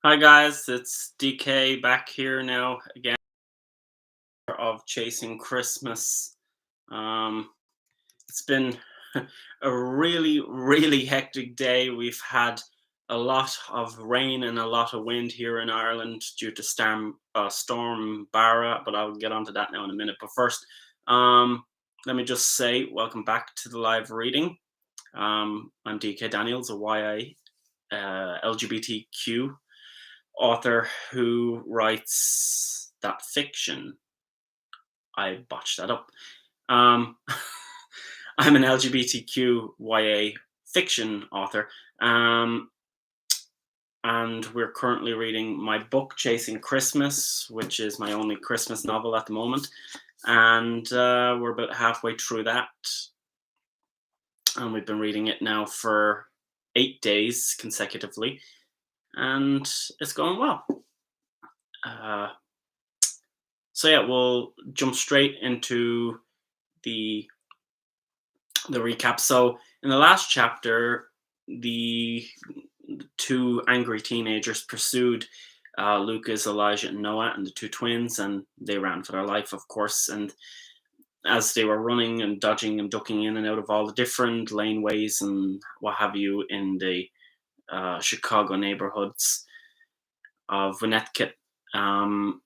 Hi guys, it's DK back here now again of Chasing Christmas. Um, it's been a really hectic day. We've had a lot of rain and a lot of wind here in Ireland due to Storm Barra, but I'll get onto that now in a minute. But first, um, let me just say welcome back to the live reading. I'm DK Daniels, a YA LGBTQ author who writes that fiction. I botched that up. Um, I'm an LGBTQ YA fiction author, um, and we're currently reading my book, Chasing Christmas, which is my only Christmas novel at the moment. And we're about halfway through that, and we've been reading it now for 8 days consecutively, and it's going well. Uh, So yeah, we'll jump straight into the recap. So in the last chapter, the two angry teenagers pursued Lucas, Elijah, and Noah, and the two twins, and they ran for their life, of course. And as they were running and dodging and ducking in and out of all the different laneways and what have you in the Chicago neighborhoods of Connecticut, um,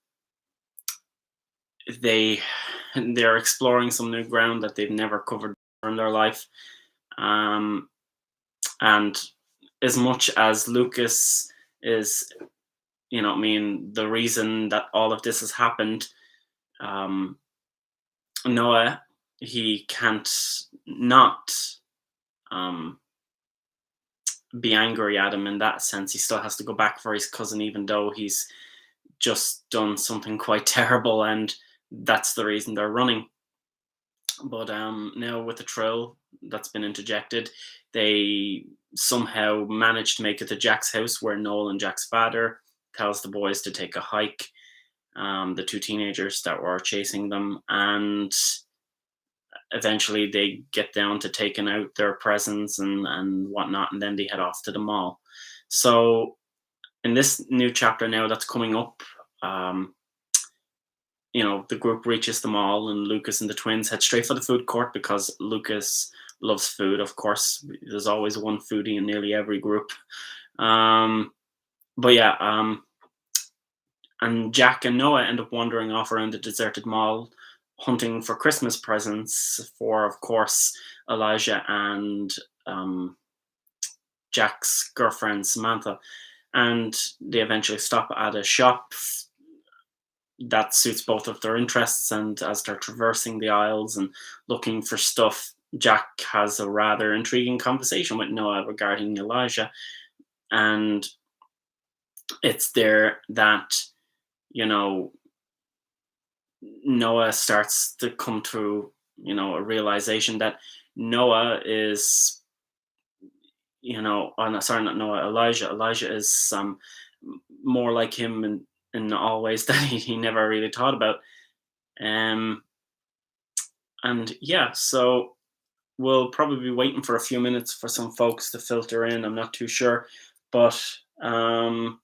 they they're exploring some new ground that they've never covered in their life. Um, and as much as Lucas is, I mean, the reason that all of this has happened, um, Noah, he can't not um, be angry at him in that sense. He still has to go back for his cousin, even though he's just done something quite terrible, and that's the reason they're running. But now with the trill that's been interjected, they somehow managed to make it to Jack's house, where Nolan, Jack's father, tells the boys to take a hike. The two teenagers that were chasing them, and eventually they get down to taking out their presents and whatnot, and then they head off to the mall. So in this new chapter now that's coming up, um, the group reaches the mall, and Lucas and the twins head straight for the food court because Lucas loves food, of course. There's always one foodie in nearly every group. Um, but yeah, and Jack and Noah end up wandering off around the deserted mall, hunting for Christmas presents for, of course, Elijah and um, Jack's girlfriend, Samantha. And they eventually stop at a shop that suits both of their interests. And as they're traversing the aisles and looking for stuff, Jack has a rather intriguing conversation with Noah regarding Elijah. And it's there that, you know, Noah starts to come to, a realization that Noah is, oh, no, sorry, not Noah, Elijah. Elijah is more like him in all ways that he never really thought about. Um, and yeah, so we'll probably be waiting for a few minutes for some folks to filter in. I'm not too sure, but um,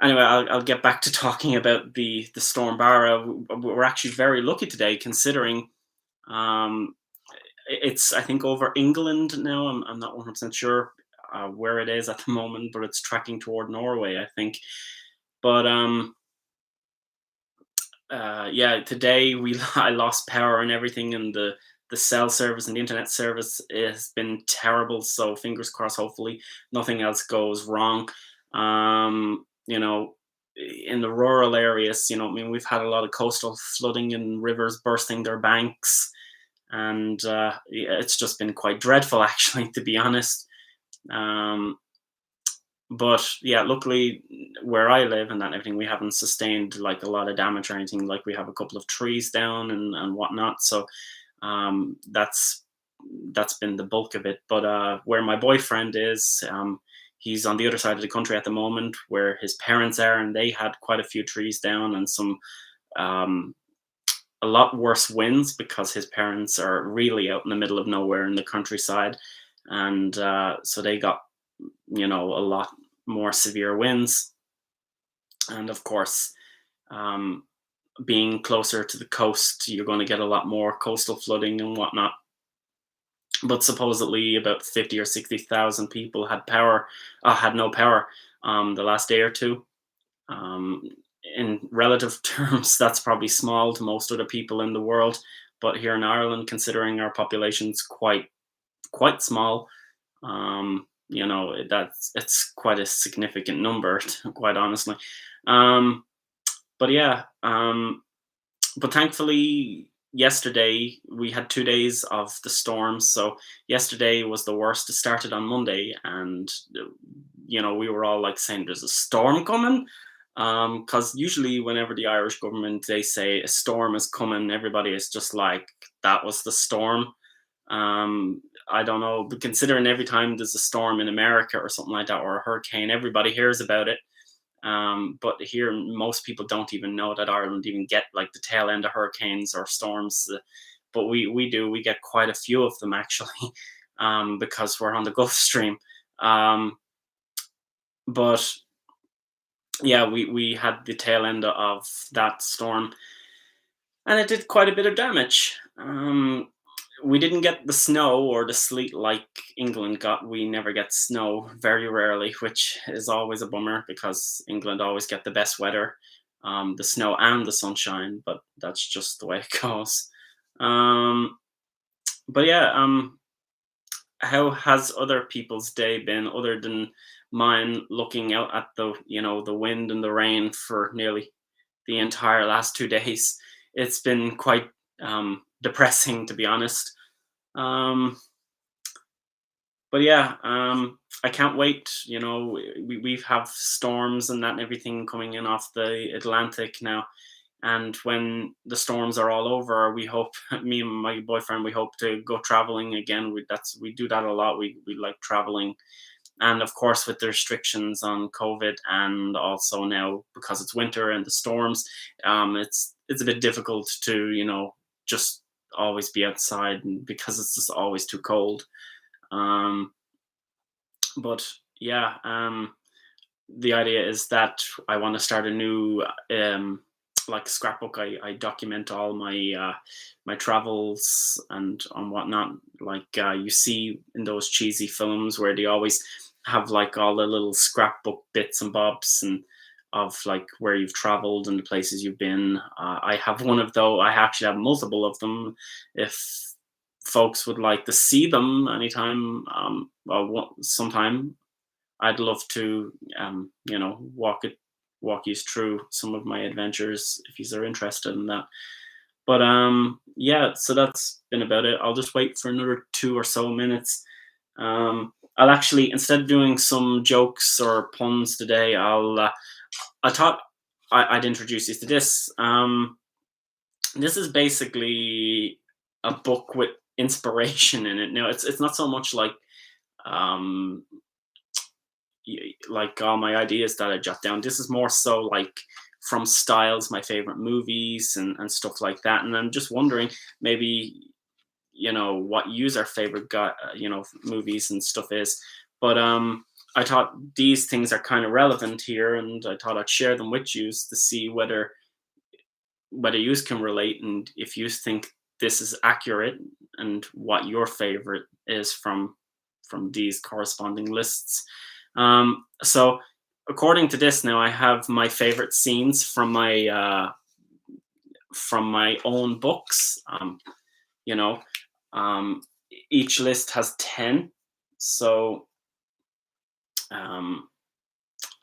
anyway, I'll get back to talking about the Storm Barra. We're actually very lucky today, considering um, it's, I think, over England now. I'm not 100% sure where it is at the moment, but it's tracking toward Norway, I think. But yeah, today I lost power and everything, and the cell service and the internet service has been terrible. So fingers crossed, hopefully nothing else goes wrong. In the rural areas, I mean, we've had a lot of coastal flooding and rivers bursting their banks, and yeah, it's just been quite dreadful, actually, to be honest. Um, but yeah, luckily where I live and that everything, we haven't sustained like a lot of damage or anything. Like, we have a couple of trees down and whatnot. So that's been the bulk of it. But where my boyfriend is, he's on the other side of the country at the moment, where his parents are, and they had quite a few trees down and some um, a lot worse winds, because his parents are really out in the middle of nowhere in the countryside, and so they got a lot more severe winds, and of course, um, being closer to the coast, you're going to get a lot more coastal flooding and whatnot. But supposedly, about 50 or 60,000 people had no power the last day or two. Um, in relative terms, that's probably small to most other people in the world. But here in Ireland, considering our population's quite small, it's quite a significant number, quite honestly. Um, but yeah, but thankfully, yesterday we had 2 days of the storms. So yesterday was the worst. It started on Monday, and we were all like saying, "There's a storm coming." Because usually, whenever the Irish government they say a storm is coming, everybody is just like, "That was the storm." Um, I don't know, but considering every time there's a storm in America or something like that, or a hurricane, everybody hears about it. But here, most people don't even know that Ireland even get like the tail end of hurricanes or storms. But we do. We get quite a few of them actually, because we're on the Gulf Stream. Um, but yeah, we had the tail end of that storm, and it did quite a bit of damage. We didn't get the snow or the sleet like England got. We never get snow, very rarely, which is always a bummer because England always get the best weather, the snow and the sunshine. But that's just the way it goes. Um, but yeah, how has other people's day been other than mine? Looking out at the wind and the rain for nearly the entire last 2 days, it's been quite depressing, to be honest. Um, but yeah, I can't wait. We have storms and that and everything coming in off the Atlantic now. And when the storms are all over, we hope me and my boyfriend we hope to go traveling again. We do that a lot. We like traveling, and of course with the restrictions on COVID, and also now because it's winter and the storms, it's a bit difficult to just always be outside because it's just always too cold. Um, but yeah, the idea is that I want to start a new like scrapbook. I document all my travels and on whatnot. Like you see in those cheesy films where they always have like all the little scrapbook bits and bobs and of like where you've traveled and the places you've been. I have one of those. I actually have multiple of them. If folks would like to see them anytime, sometime I'd love to, walk you through some of my adventures if you are interested in that. But yeah, so that's been about it. I'll just wait for another 2 or so minutes. I'll actually, instead of doing some jokes or puns today, I thought I'd introduce you to this. This is basically a book with inspiration in it. Now, it's not so much like um, like all my ideas that I jot down. This is more so like from styles, my favorite movies and stuff like that. And I'm just wondering, maybe what user favorite movies and stuff is. But I thought these things are kind of relevant here, and I thought I'd share them with you to see whether you can relate and if you think this is accurate and what your favorite is from these corresponding lists. So according to this, now I have my favorite scenes from my own books. You know, um, each list has 10, so um,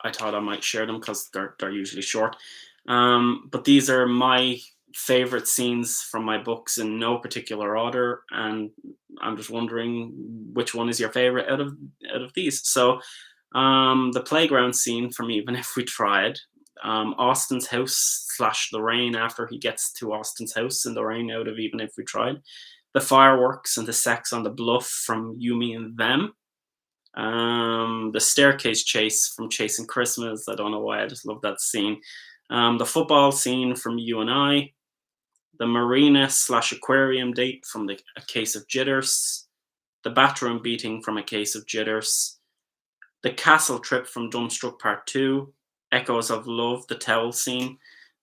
I thought I might share them because they're usually short. But these are my favorite scenes from my books in no particular order, and I'm just wondering which one is your favorite out of these. So, the playground scene from Even If We Tried, Austin's house / the rain after he gets to Austin's house in the rain out of Even If We Tried, the fireworks and the sex on the bluff from You, Me, and Them, the staircase chase from Chasing Christmas. I don't know why, I just love that scene. The football scene from You and I, the marina / aquarium date from A Case of Jitters, the bathroom beating from A Case of Jitters, The Castle Trip from Dumbstruck Part 2, Echoes of Love, the towel scene,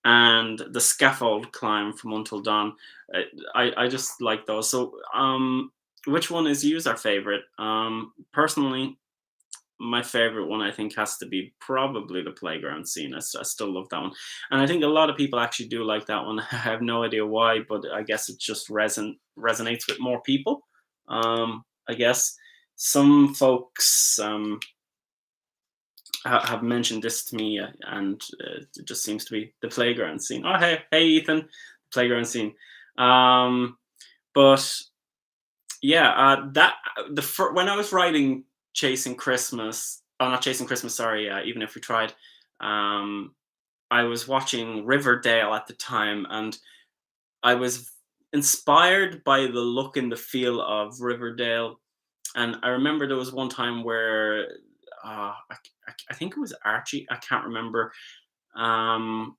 and the Scaffold Climb from Until Dawn. Uh, I just like those. So, which one is yours our favorite? Personally, my favorite one I think has to be probably the playground scene. I still love that one, and I think a lot of people actually do like that one. I have no idea why, but I guess it just resonates with more people. I guess some folks have mentioned this to me, and it just seems to be the playground scene. Oh, hey, Ethan, playground scene. Um, but yeah, that when I was writing Chasing Christmas, oh, not Chasing Christmas, sorry, Even If We Tried, um, I was watching Riverdale at the time, and I was inspired by the look and the feel of Riverdale. And I remember there was one time where I think it was Archie. Um,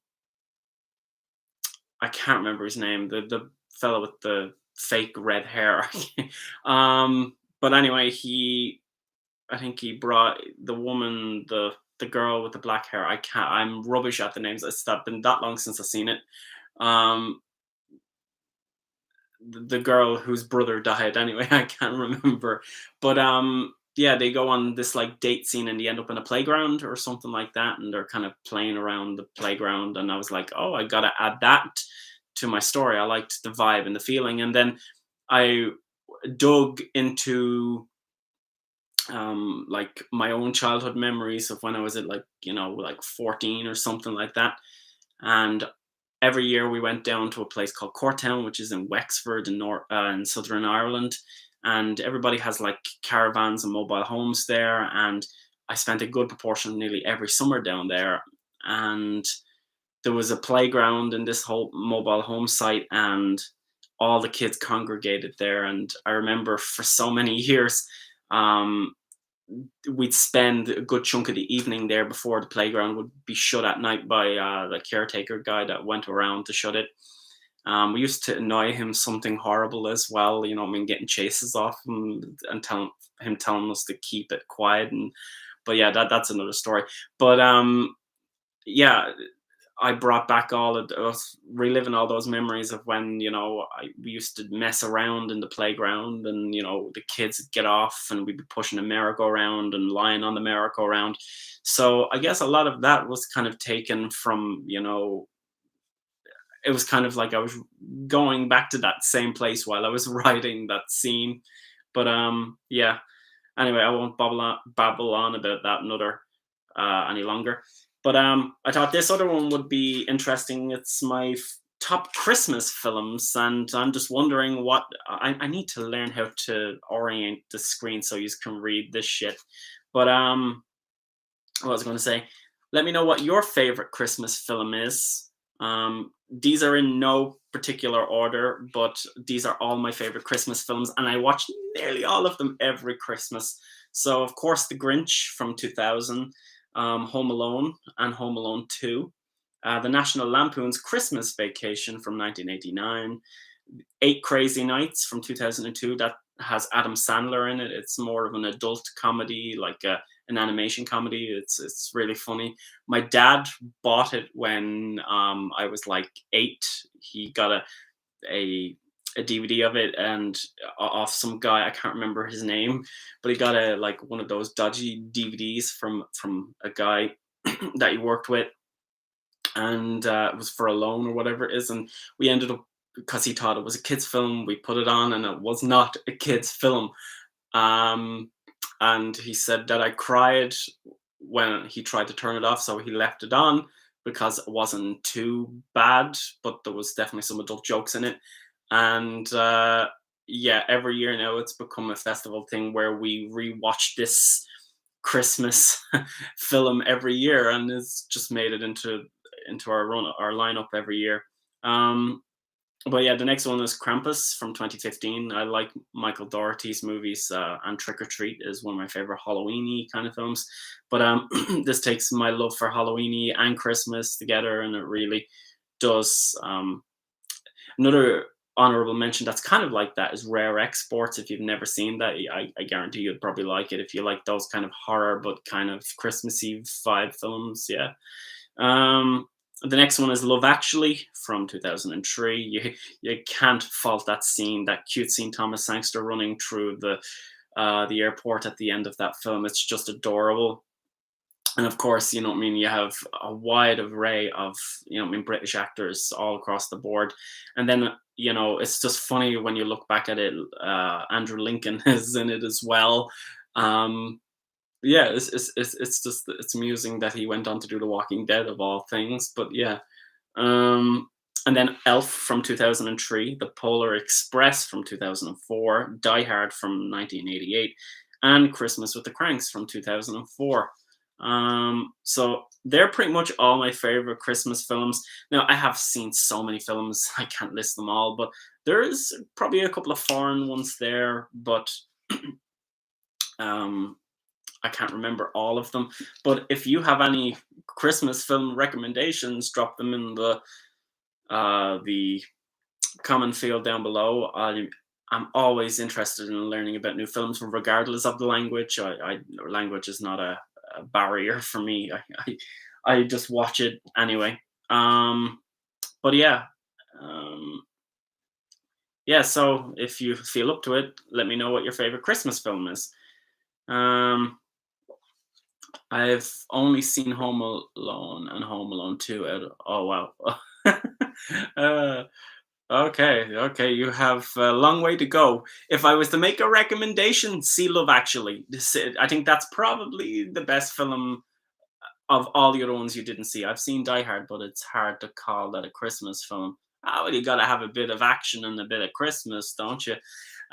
I can't remember his name. The fellow with the fake red hair. But anyway, I think he brought the woman, the girl with the black hair. I can't. I'm rubbish at the names. It's been that long since I've seen it. Um, the girl whose brother died. Anyway, I can't remember. But yeah, they go on this like date scene and they end up in a playground or something like that, and they're kind of playing around the playground. And I was like, oh, I gotta add that to my story. I liked the vibe and the feeling, and then I dug into like my own childhood memories of when I was at like, like 14 or something like that. And every year we went down to a place called Courtown, which is in Wexford in Southern Ireland. And everybody has like caravans and mobile homes there. And I spent a good proportion of nearly every summer down there. And there was a playground in this whole mobile home site, and all the kids congregated there. And I remember for so many years, um, we'd spend a good chunk of the evening there before the playground would be shut at night by the caretaker guy that went around to shut it. We used to annoy him something horrible as well, getting chases off him and telling us to keep it quiet. And but yeah, that's another story. But yeah, I brought back all of us reliving all those memories of when we used to mess around in the playground, and the kids would get off and we'd be pushing a merry-go-round and lying on the merry-go-round. So I guess a lot of that was kind of taken from it was kind of like I was going back to that same place while I was writing that scene. But yeah. Anyway, I won't babble on about that any longer. But I thought this other one would be interesting. It's my top Christmas films, and I'm just wondering what I need to learn how to orient the screen so you can read this shit. But what was I going to say? Let me know what your favorite Christmas film is. These are in no particular order, but these are all my favorite Christmas films, and I watch nearly all of them every Christmas. So, of course, The Grinch from 2000, Home Alone, and Home Alone 2. The National Lampoon's Christmas Vacation from 1989. Eight Crazy Nights from 2002. That has Adam Sandler in it. It's more of an adult comedy, like an animation comedy. It's really funny. My dad bought it when I was like 8. He got a DVD of it, and off some guy, I can't remember his name, but he got a like one of those dodgy DVDs from a guy that he worked with, and it was for a loan or whatever it is. And we ended up, because he thought it was a kids film, we put it on, and it was not a kids film. um and he said that I cried when he tried to turn it off, so he left it on because it wasn't too bad, but there was definitely some adult jokes in it. And yeah, every year now it's become a festival thing where we rewatch this Christmas film every year, and it's just made it into our lineup every year. Um, but yeah, the next one is Krampus from 2015. I like Michael Dougherty's movies, and Trick or Treat is one of my favorite Halloweeny kind of films. But this takes my love for Halloweeny and Christmas together, and it really does. Another honorable mention that's kind of like that is Rare Exports. If you've never seen that, I guarantee you'd probably like it if you like those kind of horror but kind of Christmassy vibe films. Yeah. Um, the next one is Love Actually from 2003. You can't fault that scene, that cute scene, Thomas Sangster running through the airport at the end of that film. It's just adorable. And of course, you know what I mean, you have a wide array of, you know what I mean, British actors all across the board. And then, you know, it's just funny when you look back at it. Andrew Lincoln is in it as well. Um, yeah, it's just it's amusing that he went on to do The Walking Dead of all things. But yeah, and then Elf from 2003, The Polar Express from 2004, Die Hard from 1988, and Christmas with the Cranks from 2004. So they're pretty much all my favorite Christmas films. Now, I have seen so many films, I can't list them all, but there is probably a couple of foreign ones there, but um, I can't remember all of them. But if you have any Christmas film recommendations, drop them in the comment field down below. I'm always interested in learning about new films, regardless of the language. Language is not a barrier for me. I just watch it anyway. But yeah, um, yeah. So if you feel up to it, let me know what your favorite Christmas film is. Um, I've only seen Home Alone and Home Alone 2 out of, oh wow. uh, okay, you have a long way to go. If I was to make a recommendation, see Love Actually. I think that's probably the best film of all the other ones you didn't see. I've seen Die Hard, but it's hard to call that a Christmas film. Oh, well, you got to have a bit of action and a bit of Christmas, don't you?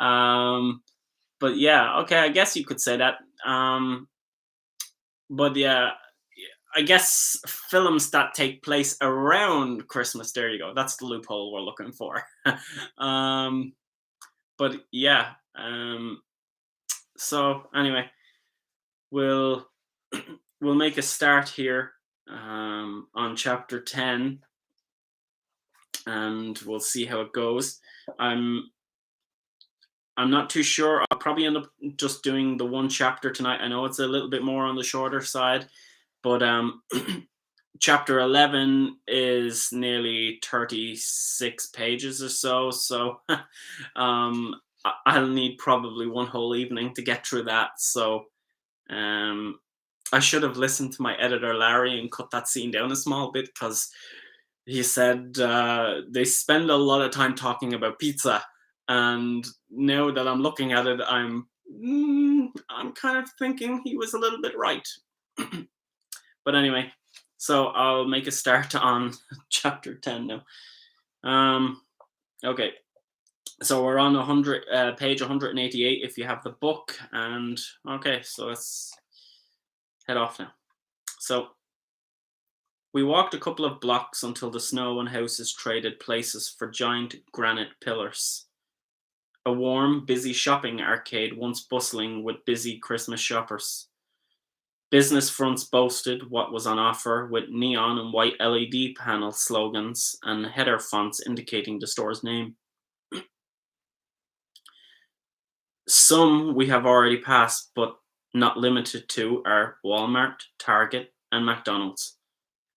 Um, but yeah, okay, I guess you could say that. But yeah, I guess films that take place around Christmas. There you go. That's the loophole we're looking for. um, but yeah. So anyway, we'll we'll make a start here on chapter 10, and we'll see how it goes. I'm I'm not too sure. I'll probably end up just doing the one chapter tonight. I know it's a little bit more on the shorter side, but chapter 11 is nearly 36 pages or so. So I'll need probably one whole evening to get through that. So um, I should have listened to my editor, Larry, and cut that scene down a small bit because he said they spend a lot of time talking about pizza. And now that I'm looking at it, I'm kind of thinking he was a little bit right. But anyway, so I'll make a start on chapter 10 now. Okay, so we're on page 188 if you have the book. And okay, so let's head off now. So we walked a couple of blocks until the snow and houses traded places for giant granite pillars. A warm, busy shopping arcade once bustling with busy Christmas shoppers. Business fronts boasted what was on offer with neon and white LED panel slogans and header fonts indicating the store's name. Some we have already passed, but not limited to, are Walmart, Target, and McDonald's.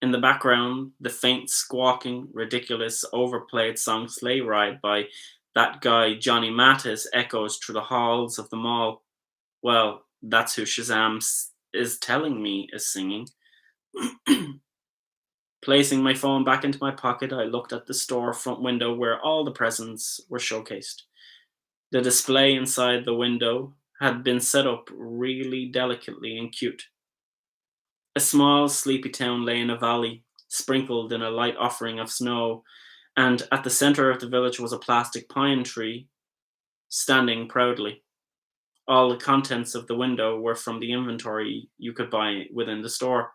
In the background, the faint, squawking, ridiculous, overplayed song Sleigh Ride by that guy Johnny Mathis echoes through the halls of the mall. Well, that's who Shazam is telling me is singing. Placing my phone back into my pocket, I looked at the store front window where all the presents were showcased. The display inside the window had been set up really delicately and cute. A small, sleepy town lay in a valley, sprinkled in a light offering of snow, and at the center of the village was a plastic pine tree, standing proudly. All the contents of the window were from the inventory you could buy within the store.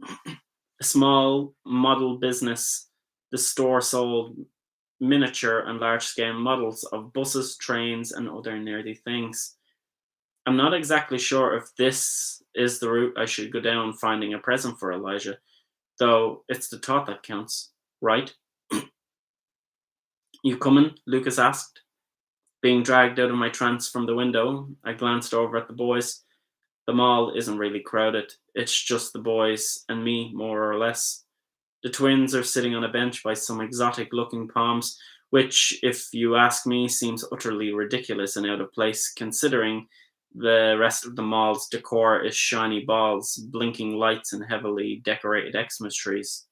A small model business, the store sold miniature and large scale models of buses, trains, and other nerdy things. I'm not exactly sure if this is the route I should go down finding a present for Elijah, though it's the thought that counts, right? You coming? Lucas asked. Being dragged out of my trance from the window, I glanced over at the boys. The mall isn't really crowded. It's just the boys and me, more or less. The twins are sitting on a bench by some exotic looking palms, which, if you ask me, seems utterly ridiculous and out of place, considering the rest of the mall's decor is shiny balls, blinking lights, and heavily decorated Xmas trees.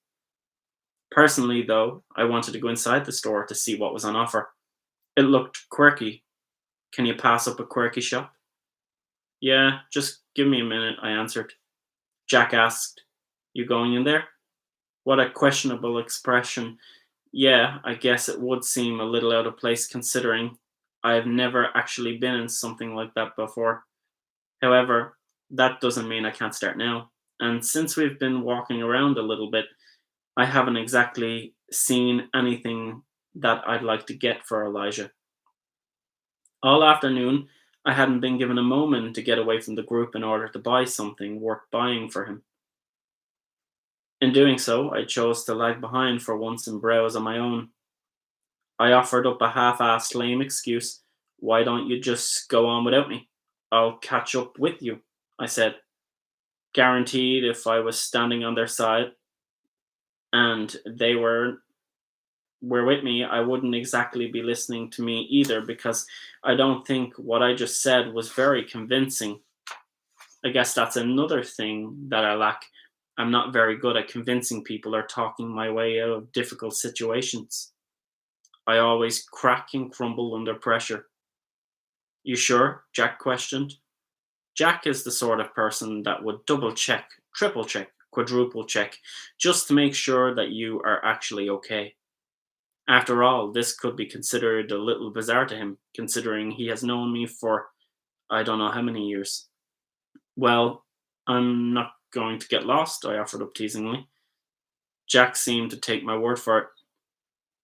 Personally, though, I wanted to go inside the store to see what was on offer. It looked quirky. Can you pass up a quirky shop? Yeah, just give me a minute, I answered. Jack asked, You going in there? What a questionable expression. Yeah, I guess it would seem a little out of place considering I have never actually been in something like that before. However, that doesn't mean I can't start now. And since we've been walking around a little bit, I haven't exactly seen anything that I'd like to get for Elijah. All afternoon, I hadn't been given a moment to get away from the group in order to buy something worth buying for him. In doing so, I chose to lag behind for once and browse on my own. I offered up a half-assed lame excuse. Why don't you just go on without me? I'll catch up with you, I said. Guaranteed if I was standing on their side and they were with me, I wouldn't exactly be listening to me either because I don't think what I just said was very convincing. I guess that's another thing that I lack. I'm not very good at convincing people or talking my way out of difficult situations. I always crack and crumble under pressure. You sure? Jack questioned. Jack is the sort of person that would double check, triple check, quadruple check, just to make sure that you are actually okay. After all, this could be considered a little bizarre to him, considering he has known me for I don't know how many years. Well, I'm not going to get lost, I offered up teasingly. Jack seemed to take my word for it.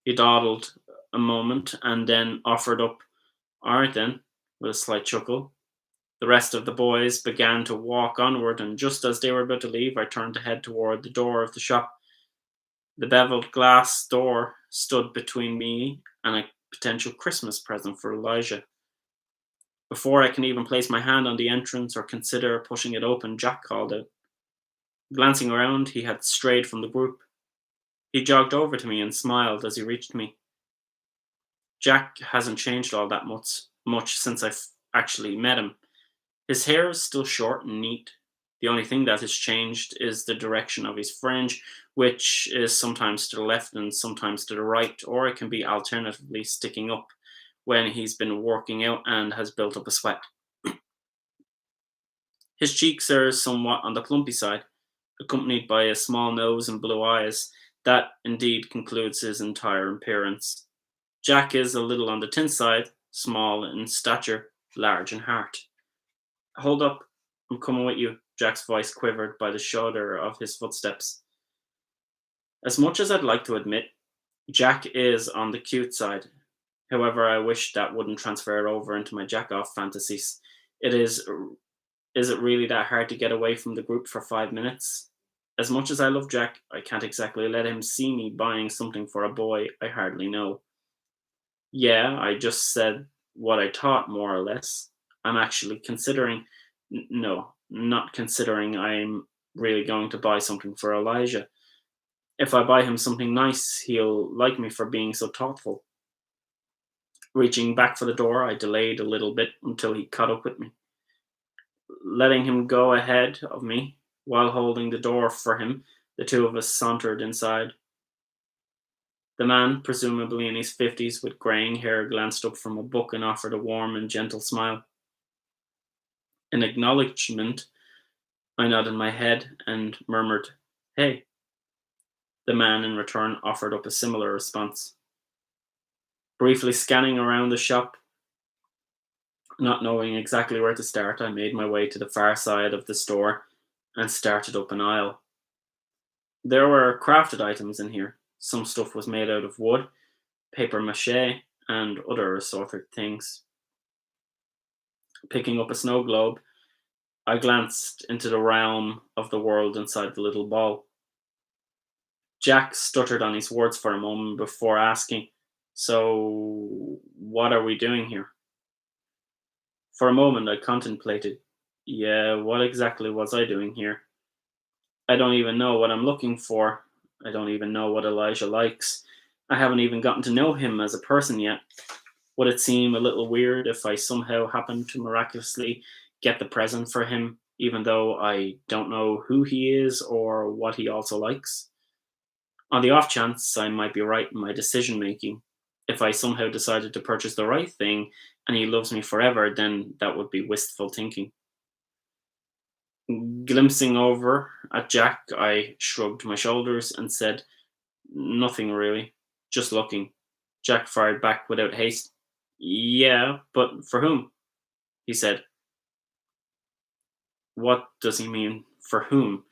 He dawdled a moment and then offered up, All right then, with a slight chuckle. The rest of the boys began to walk onward, and just as they were about to leave, I turned to head toward the door of the shop. The beveled glass door stood between me and a potential Christmas present for Elijah. Before I can even place my hand on the entrance or consider pushing it open, Jack called out. Glancing around, he had strayed from the group. He jogged over to me and smiled as he reached me. Jack hasn't changed all that much since I've actually met him. His hair is still short and neat. The only thing that has changed is the direction of his fringe, which is sometimes to the left and sometimes to the right, or it can be alternatively sticking up when he's been working out and has built up a sweat. His cheeks are somewhat on the plumpy side, accompanied by a small nose and blue eyes. That indeed concludes his entire appearance. Jack is a little on the thin side, small in stature, large in heart. Hold up, I'm coming with you. Jack's voice quivered by the shudder of his footsteps. As much as I'd like to admit, Jack is on the cute side. However, I wish that wouldn't transfer over into my jack off fantasies. It is it really that hard to get away from the group for 5 minutes? As much as I love Jack, I can't exactly let him see me buying something for a boy I hardly know. Yeah, I just said what I thought, more or less. I'm actually considering. No, not considering I'm really going to buy something for Elijah. If I buy him something nice, he'll like me for being so thoughtful. Reaching back for the door, I delayed a little bit until he caught up with me. Letting him go ahead of me while holding the door for him, the two of us sauntered inside. The man, presumably in his 50s with greying hair, glanced up from a book and offered a warm and gentle smile. In acknowledgement, I nodded my head and murmured, Hey. The man in return offered up a similar response. Briefly scanning around the shop, not knowing exactly where to start, I made my way to the far side of the store and started up an aisle. There were crafted items in here. Some stuff was made out of wood, paper mache, and other assorted things. Picking up a snow globe, I glanced into the realm of the world inside the little ball. Jack stuttered on his words for a moment before asking, So, what are we doing here? For a moment, I contemplated. Yeah, what exactly was I doing here? I don't even know what I'm looking for. I don't even know what Elijah likes. I haven't even gotten to know him as a person yet. Would it seem a little weird if I somehow happened to miraculously get the present for him, even though I don't know who he is or what he also likes? On the off chance I might be right in my decision making. If I somehow decided to purchase the right thing and he loves me forever, then that would be wistful thinking. Glimpsing over at Jack, I shrugged my shoulders and said, "Nothing really, just looking." Jack fired back without haste. "Yeah, but for whom?" he said. "What does he mean, for whom?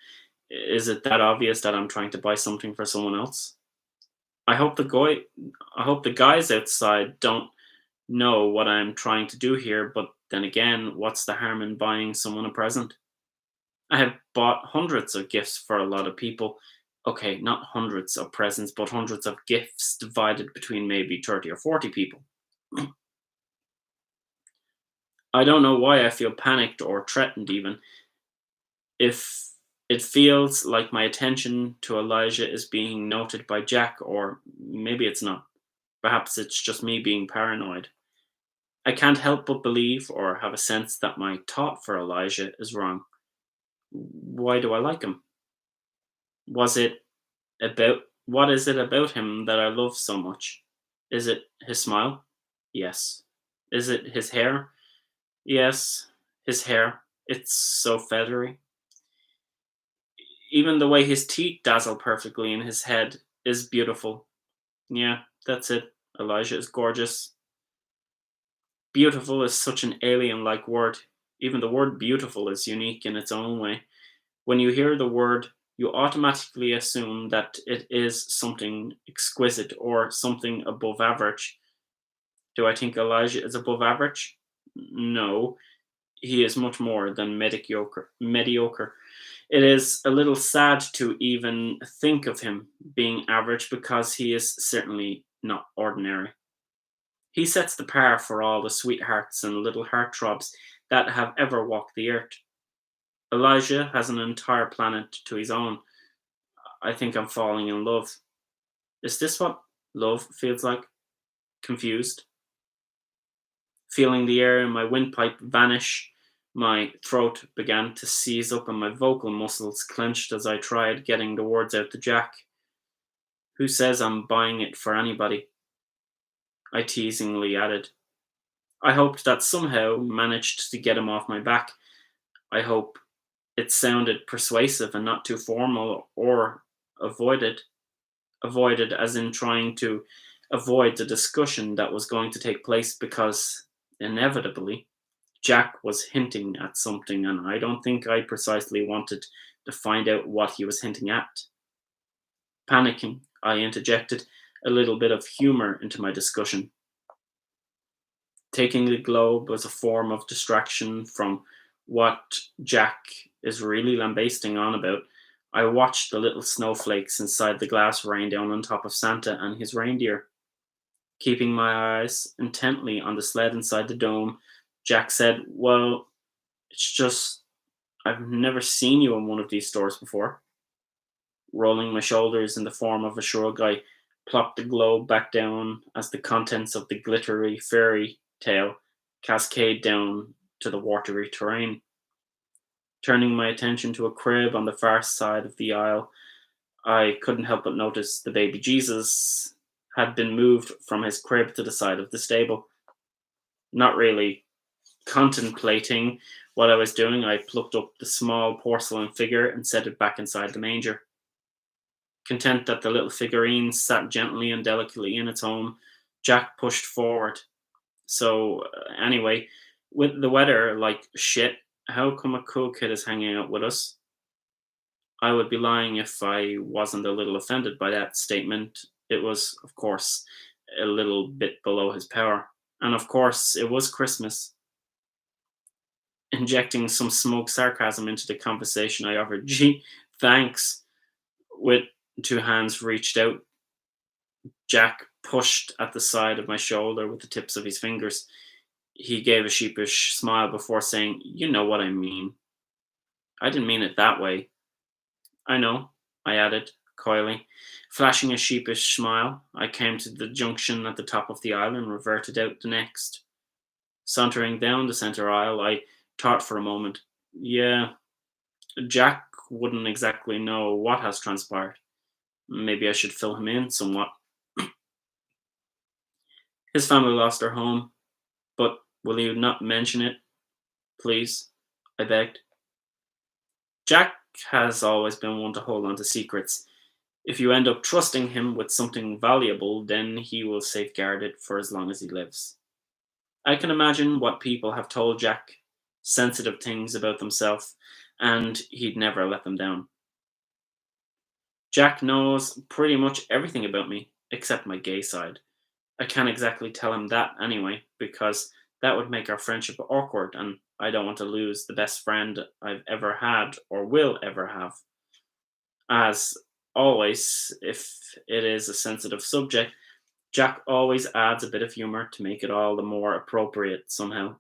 Is it that obvious that I'm trying to buy something for someone else? I hope the guy I hope the guys outside don't know what I'm trying to do here, but then again, what's the harm in buying someone a present? I have bought hundreds of gifts for a lot of people. Okay, not hundreds of presents, but hundreds of gifts divided between maybe 30 or 40 people. I don't know why I feel panicked or threatened, even if it feels like my attention to Elijah is being noted by Jack, or maybe it's not. Perhaps it's just me being paranoid. I can't help but believe or have a sense that my thought for Elijah is wrong. Why do I like him? Was it what is it about him that I love so much? Is it his smile? Yes. Is it his hair? Yes. His hair. It's so feathery. Even the way his teeth dazzle perfectly in his head is beautiful. Yeah, that's it. Elijah is gorgeous. Beautiful is such an alien like word. Even the word beautiful is unique in its own way. When you hear the word, you automatically assume that it is something exquisite or something above average. Do I think Elijah is above average? No, he is much more than mediocre. Mediocre. It is a little sad to even think of him being average because he is certainly not ordinary. He sets the par for all the sweethearts and little heartthrobs that have ever walked the earth. Elijah has an entire planet to his own. I think I'm falling in love. Is this what love feels like? Confused. Feeling the air in my windpipe vanish, my throat began to seize up and my vocal muscles clenched as I tried getting the words out to Jack. Who says I'm buying it for anybody? I teasingly added. I hoped that somehow managed to get him off my back. I hope it sounded persuasive and not too formal, or avoided. Avoided as in trying to avoid the discussion that was going to take place because, inevitably, Jack was hinting at something, and I don't think I precisely wanted to find out what he was hinting at. Panicking, I interjected a little bit of humor into my discussion. Taking the globe as a form of distraction from what Jack is really lambasting on about, I watched the little snowflakes inside the glass rain down on top of Santa and his reindeer. Keeping my eyes intently on the sled inside the dome, Jack said, "Well, it's just I've never seen you in one of these stores before." Rolling my shoulders in the form of a shrug, I plopped the globe back down as the contents of the glittery fairy tale cascade down to the watery terrain. Turning my attention to a crib on the far side of the aisle, I couldn't help but notice the baby Jesus had been moved from his crib to the side of the stable. Not really contemplating what I was doing, I plucked up the small porcelain figure and set it back inside the manger. Content that the little figurine sat gently and delicately in its home, Jack pushed forward. So, anyway, with the weather like shit, how come a cool kid is hanging out with us? I would be lying if I wasn't a little offended by that statement. It was, of course, a little bit below his power. And of course, it was Christmas. Injecting some smug sarcasm into the conversation, I offered, "Gee, thanks," with two hands reached out. Jack pushed at the side of my shoulder with the tips of his fingers. He gave a sheepish smile before saying, "You know what I mean." "I didn't mean it that way." "I know," I added, coyly. Flashing a sheepish smile, I came to the junction at the top of the aisle and reverted out the next. Sauntering down the centre aisle, I thought for a moment. Yeah, Jack wouldn't exactly know what has transpired. Maybe I should fill him in somewhat. His family lost their home, but will you not mention it, please? I begged. Jack has always been one to hold on to secrets. If you end up trusting him with something valuable, then he will safeguard it for as long as he lives. I can imagine what people have told Jack, sensitive things about themselves, and he'd never let them down. Jack knows pretty much everything about me, except my gay side. I can't exactly tell him that anyway, because that would make our friendship awkward, and I don't want to lose the best friend I've ever had or will ever have. As always, if it is a sensitive subject, Jack always adds a bit of humor to make it all the more appropriate somehow.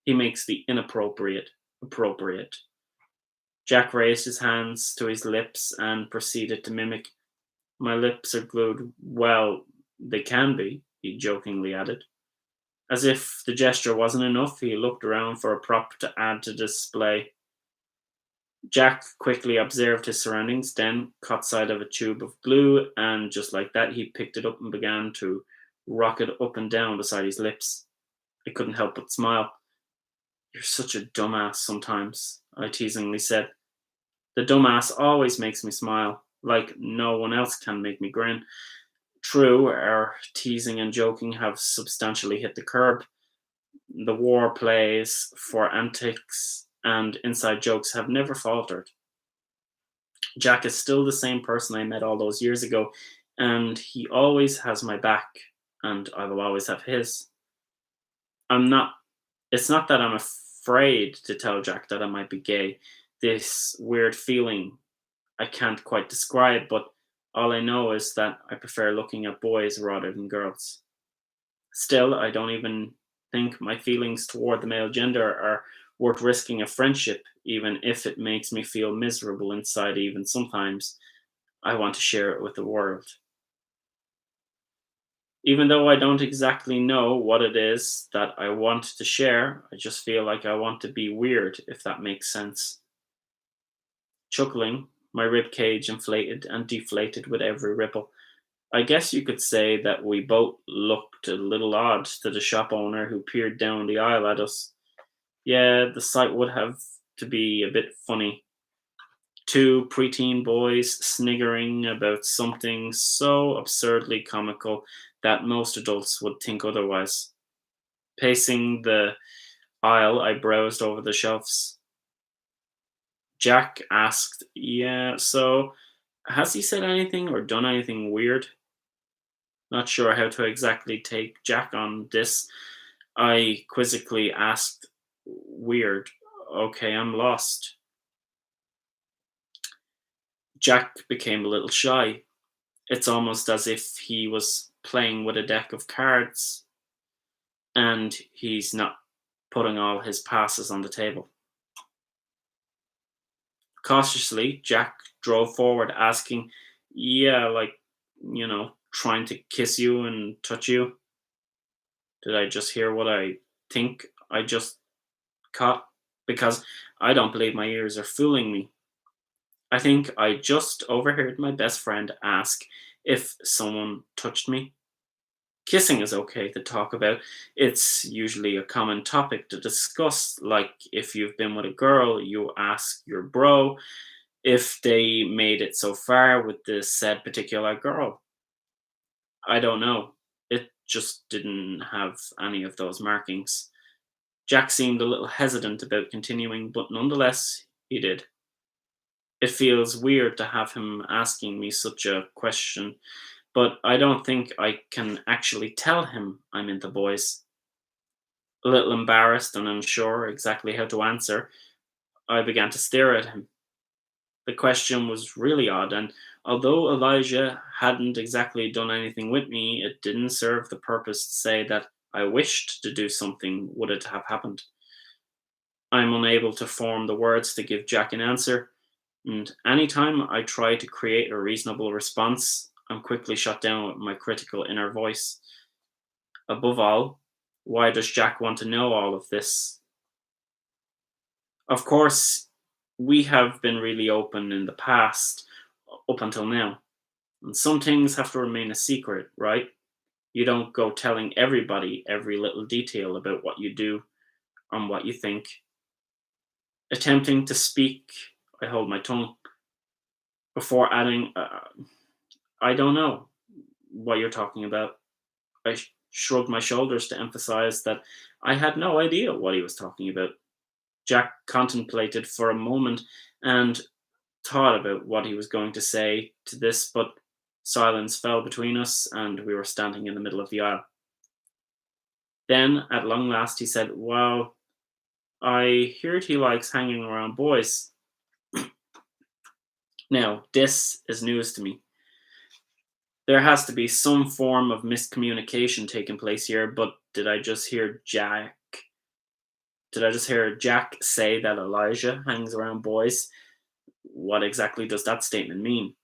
He makes the inappropriate appropriate. Jack raised his hands to his lips and proceeded to mimic. "My lips are glued." "Well, they can be," he jokingly added. As if the gesture wasn't enough, he looked around for a prop to add to the display. Jack quickly observed his surroundings, then caught sight of a tube of glue, and just like that, he picked it up and began to rock it up and down beside his lips. I couldn't help but smile. "You're such a dumbass sometimes," I teasingly said. The dumbass always makes me smile, like no one else can make me grin. True, our teasing and joking have substantially hit the curb. The war plays for antics and inside jokes have never faltered. Jack is still the same person I met all those years ago, and he always has my back, and I will always have his. I'm not, it's not that I'm afraid to tell Jack that I might be gay. This weird feeling I can't quite describe, but all I know is that I prefer looking at boys rather than girls. Still, I don't even think my feelings toward the male gender are worth risking a friendship, even if it makes me feel miserable inside, even sometimes. I want to share it with the world. Even though I don't exactly know what it is that I want to share, I just feel like I want to be weird, if that makes sense. Chuckling, my rib cage inflated and deflated with every ripple. I guess you could say that we both looked a little odd to the shop owner who peered down the aisle at us. Yeah, the sight would have to be a bit funny. Two preteen boys sniggering about something so absurdly comical that most adults would think otherwise. Pacing the aisle, I browsed over the shelves. Jack asked, "Yeah, so has he said anything or done anything weird?" Not sure how to exactly take Jack on this, I quizzically asked. "Weird. Okay, I'm lost." Jack became a little shy. It's almost as if he was playing with a deck of cards and he's not putting all his passes on the table. Cautiously, Jack drove forward, asking, "Yeah, like, trying to kiss you and touch you?" Did I just hear what I think I just caught? Because I don't believe my ears are fooling me. I think I just overheard my best friend ask if someone touched me. Kissing is okay to talk about. It's usually a common topic to discuss. Like if you've been with a girl, you ask your bro if they made it so far with the said particular girl. I don't know. It just didn't have any of those markings. Jack seemed a little hesitant about continuing, but nonetheless, he did. It feels weird to have him asking me such a question, but I don't think I can actually tell him I'm into boys. A little embarrassed and unsure exactly how to answer, I began to stare at him. The question was really odd, and although Elijah hadn't exactly done anything with me, it didn't serve the purpose to say that I wished to do something would it have happened. I'm unable to form the words to give Jack an answer, and anytime I try to create a reasonable response, I'm quickly shut down with my critical inner voice. Above all, why does Jack want to know all of this? Of course, we have been really open in the past, up until now, and some things have to remain a secret, right? You don't go telling everybody every little detail about what you do and what you think. Attempting to speak, I hold my tongue before adding, I don't know what you're talking about. I shrugged my shoulders to emphasize that I had no idea what he was talking about. Jack contemplated for a moment and thought about what he was going to say to this, but silence fell between us and we were standing in the middle of the aisle. Then, at long last, he said, "Well, I heard he likes hanging around boys." Now, this is news to me. There has to be some form of miscommunication taking place here, but did I just hear Jack say that Elijah hangs around boys? What exactly does that statement mean?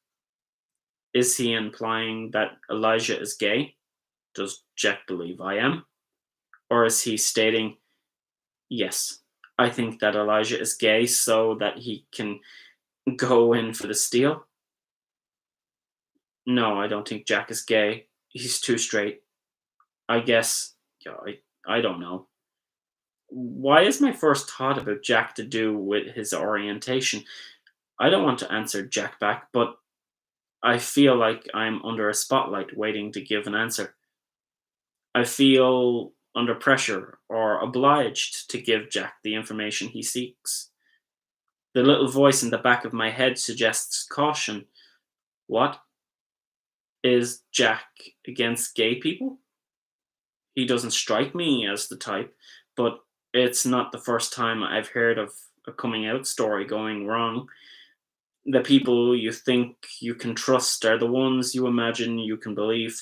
Is he implying that Elijah is gay? Does Jack believe I am? Or is he stating, yes, I think that Elijah is gay so that he can go in for the steal? No, I don't think Jack is gay. He's too straight. I guess, yeah, I don't know. Why is my first thought about Jack to do with his orientation? I don't want to answer Jack back, but I feel like I'm under a spotlight waiting to give an answer. I feel under pressure or obliged to give Jack the information he seeks. The little voice in the back of my head suggests caution. What? Is Jack against gay people? He doesn't strike me as the type, but it's not the first time I've heard of a coming out story going wrong. The people you think you can trust are the ones you imagine you can believe.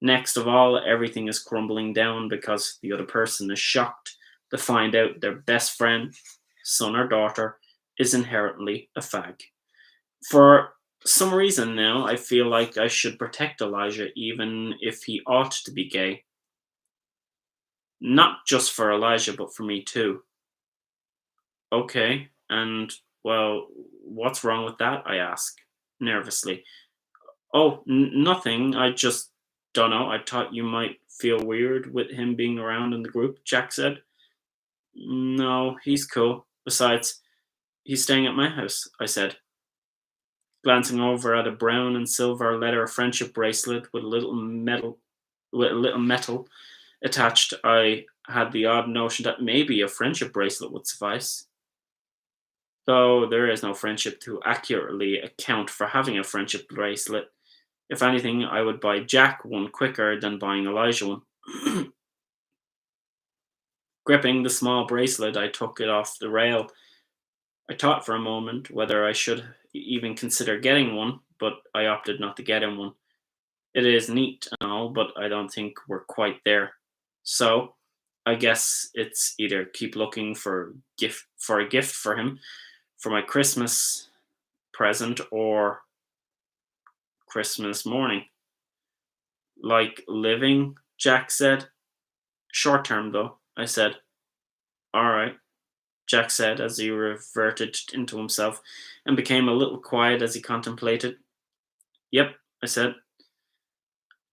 Next of all, everything is crumbling down because the other person is shocked to find out their best friend, son or daughter, is inherently a fag. For some reason now, I feel like I should protect Elijah even if he ought to be gay. Not just for Elijah, but for me too. Okay, and well, what's wrong with that? I ask, nervously. Oh, nothing. I just don't know. I thought you might feel weird with him being around in the group, Jack said. No, he's cool. Besides, he's staying at my house, I said, glancing over at a brown and silver leather friendship bracelet with a little metal attached. I had the odd notion that maybe a friendship bracelet would suffice. Though there is no friendship to accurately account for having a friendship bracelet. If anything, I would buy Jack one quicker than buying Elijah one. Gripping the small bracelet, I took it off the rail. I thought for a moment whether I should even consider getting one, but I opted not to get him one. It is neat and all, but I don't think we're quite there. So, I guess it's either keep looking for a gift for him for my Christmas present or Christmas morning. Like living, Jack said. Short term, though, I said. All right, Jack said as he reverted into himself and became a little quiet as he contemplated. Yep, I said.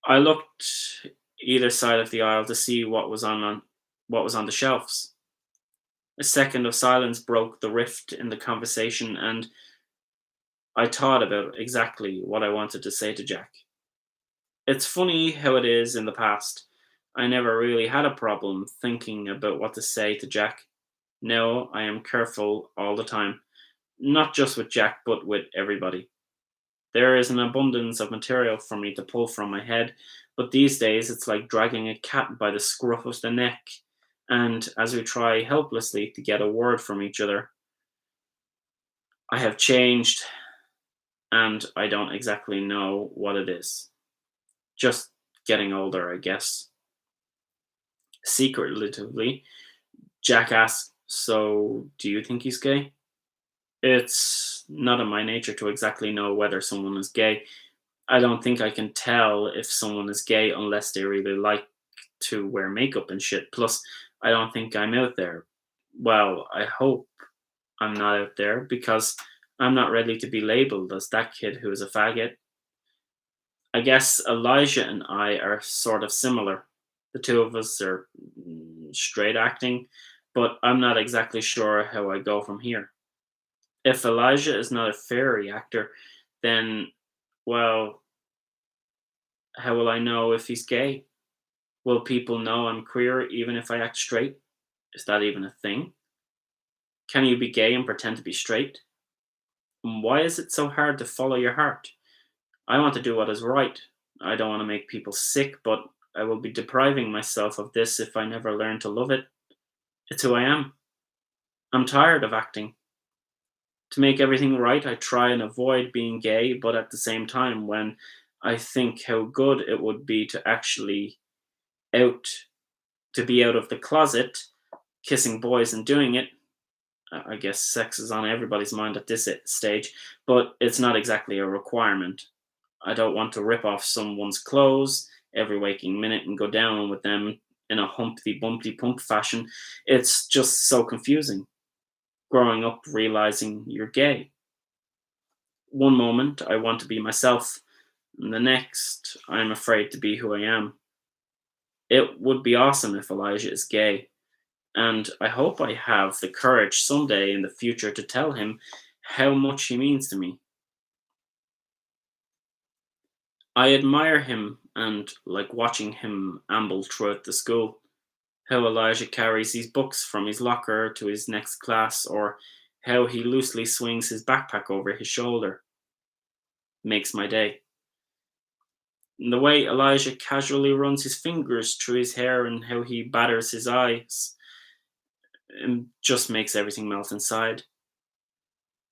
I looked either side of the aisle to see what was on the shelves. A second of silence broke the rift in the conversation, and I thought about exactly what I wanted to say to Jack. It's funny how it is in the past. I never really had a problem thinking about what to say to Jack. Now I am careful all the time, not just with Jack, but with everybody. There is an abundance of material for me to pull from my head, but these days it's like dragging a cat by the scruff of the neck. And as we try helplessly to get a word from each other, I have changed and I don't exactly know what it is. Just getting older, I guess. Secretively, Jack asks, "So, do you think he's gay?" It's not in my nature to exactly know whether someone is gay. I don't think I can tell if someone is gay unless they really like to wear makeup and shit. Plus, I don't think I'm out there. Well, I hope I'm not out there because I'm not ready to be labeled as that kid who is a faggot. I guess Elijah and I are sort of similar. The two of us are straight acting, but I'm not exactly sure how I go from here. If Elijah is not a fairy actor, then, well, how will I know if he's gay? Will people know I'm queer even if I act straight? Is that even a thing? Can you be gay and pretend to be straight? And why is it so hard to follow your heart? I want to do what is right. I don't want to make people sick, but I will be depriving myself of this if I never learn to love it. It's who I am. I'm tired of acting. To make everything right, I try and avoid being gay, but at the same time, when I think how good it would be to actually out to be out of the closet, kissing boys and doing it. I guess sex is on everybody's mind at this stage, but it's not exactly a requirement. I don't want to rip off someone's clothes every waking minute and go down with them in a humpty bumpty pump fashion. It's just so confusing. Growing up realizing you're gay. One moment I want to be myself, and the next I'm afraid to be who I am. It would be awesome if Elijah is gay, and I hope I have the courage someday in the future to tell him how much he means to me. I admire him and like watching him amble throughout the school. How Elijah carries his books from his locker to his next class, or how he loosely swings his backpack over his shoulder, makes my day. And the way Elijah casually runs his fingers through his hair and how he batters his eyes just makes everything melt inside.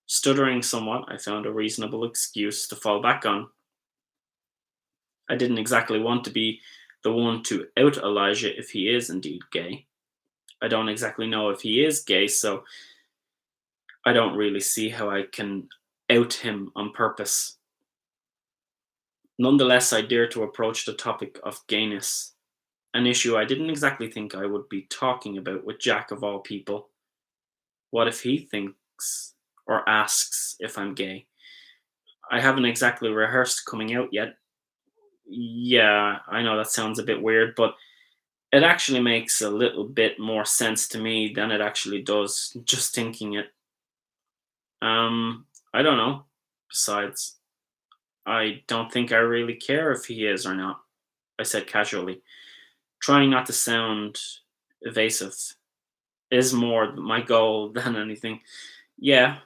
Stuttering somewhat, I found a reasonable excuse to fall back on. I didn't exactly want to be the one to out Elijah if he is indeed gay. I don't exactly know if he is gay, so I don't really see how I can out him on purpose. Nonetheless, I dare to approach the topic of gayness, an issue I didn't exactly think I would be talking about with Jack of all people. What if he thinks or asks if I'm gay? I haven't exactly rehearsed coming out yet. Yeah, I know that sounds a bit weird, but it actually makes a little bit more sense to me than it actually does just thinking it. I don't know. Besides, I don't think I really care if he is or not, I said casually, trying not to sound evasive. Is more my goal than anything. Yeah,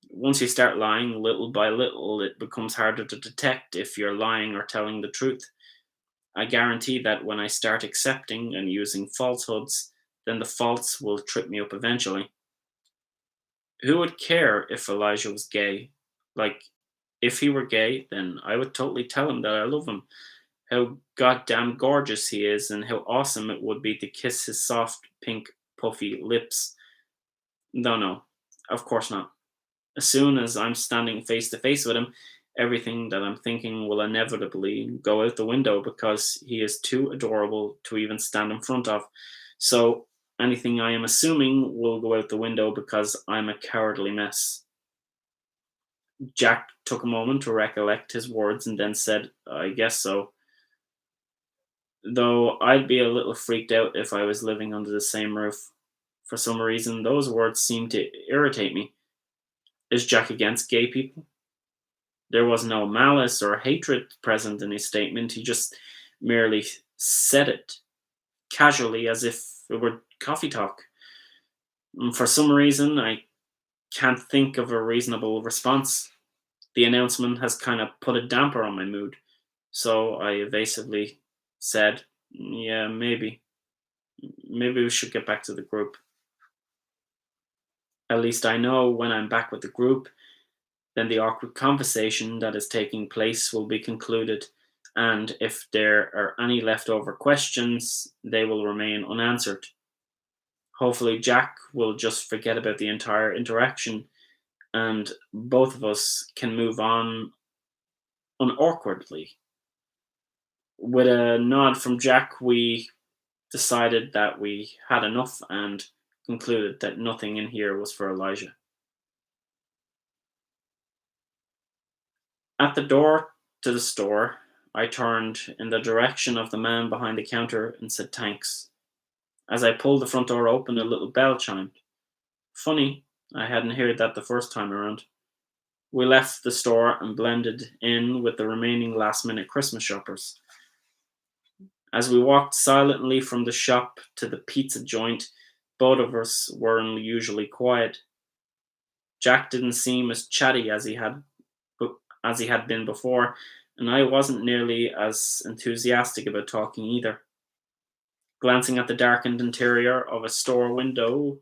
once you start lying little by little, it becomes harder to detect if you're lying or telling the truth. I guarantee that when I start accepting and using falsehoods, then the false will trip me up eventually. Who would care if Elijah was gay? Like, if he were gay, then I would totally tell him that I love him, how goddamn gorgeous he is, and how awesome it would be to kiss his soft, pink, puffy lips. No, no, of course not. As soon as I'm standing face to face with him, everything that I'm thinking will inevitably go out the window because he is too adorable to even stand in front of. So anything I am assuming will go out the window because I'm a cowardly mess. Jack took a moment to recollect his words and then said, I guess so. Though I'd be a little freaked out if I was living under the same roof. For some reason, those words seemed to irritate me. Is Jack against gay people? There was no malice or hatred present in his statement. He just merely said it casually as if it were coffee talk. And for some reason, I can't think of a reasonable response. The announcement has kind of put a damper on my mood. So I evasively said, yeah, maybe. Maybe we should get back to the group. At least I know when I'm back with the group, Then the awkward conversation that is taking place will be concluded, and if there are any leftover questions, they will remain unanswered. Hopefully, Jack will just forget about the entire interaction, and both of us can move on unawkwardly. With a nod from Jack, we decided that we had enough and concluded that nothing in here was for Elijah. At the door to the store, I turned in the direction of the man behind the counter and said thanks. As I pulled the front door open, a little bell chimed. Funny, I hadn't heard that the first time around. We left the store and blended in with the remaining last minute Christmas shoppers. As we walked silently from the shop to the pizza joint, both of us were unusually quiet. Jack didn't seem as chatty as he had been before, and I wasn't nearly as enthusiastic about talking either. Glancing at the darkened interior of a store window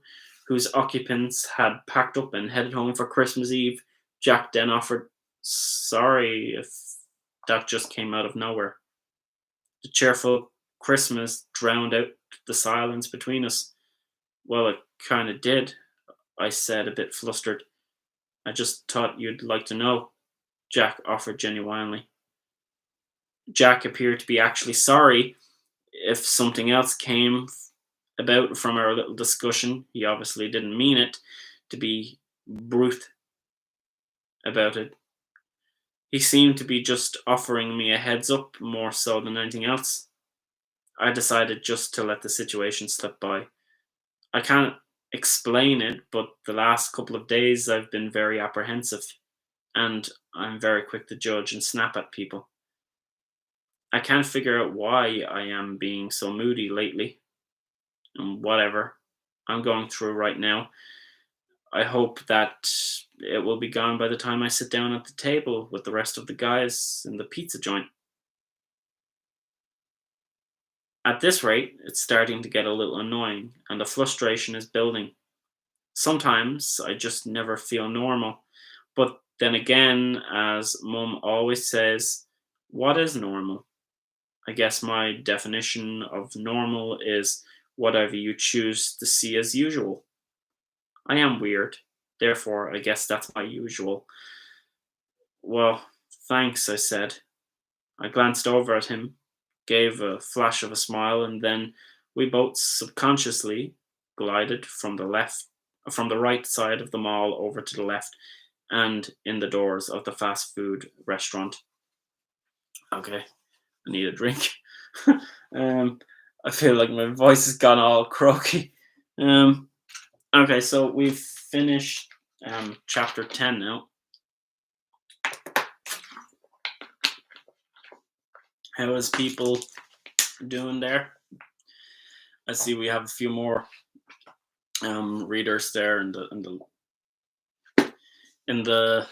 whose occupants had packed up and headed home for Christmas Eve, Jack then offered, "Sorry if that just came out of nowhere." The cheerful Christmas drowned out the silence between us. "Well, it kinda did," I said, a bit flustered. "I just thought you'd like to know," Jack offered genuinely. Jack appeared to be actually sorry if something else came about from our little discussion. He obviously didn't mean it to be brute about it. He seemed to be just offering me a heads up more so than anything else. I decided just to let the situation slip by. I can't explain it, but the last couple of days I've been very apprehensive, and I'm very quick to judge and snap at people. I can't figure out why I am being so moody lately, and whatever I'm going through right now, I hope that it will be gone by the time I sit down at the table with the rest of the guys in the pizza joint. At this rate, it's starting to get a little annoying, and the frustration is building. Sometimes I just never feel normal. But then again, as Mum always says, what is normal? I guess my definition of normal is whatever you choose to see as usual. I am weird, therefore, I guess that's my usual. Well, thanks, I said. I glanced over at him, gave a flash of a smile, and then we both subconsciously glided from the right side of the mall over to the left and in the doors of the fast food restaurant. Okay, I need a drink. um, I feel like my voice has gone all croaky. Um, okay, so we've finished chapter 10 now. How is people doing there? I see we have a few more readers there in the in the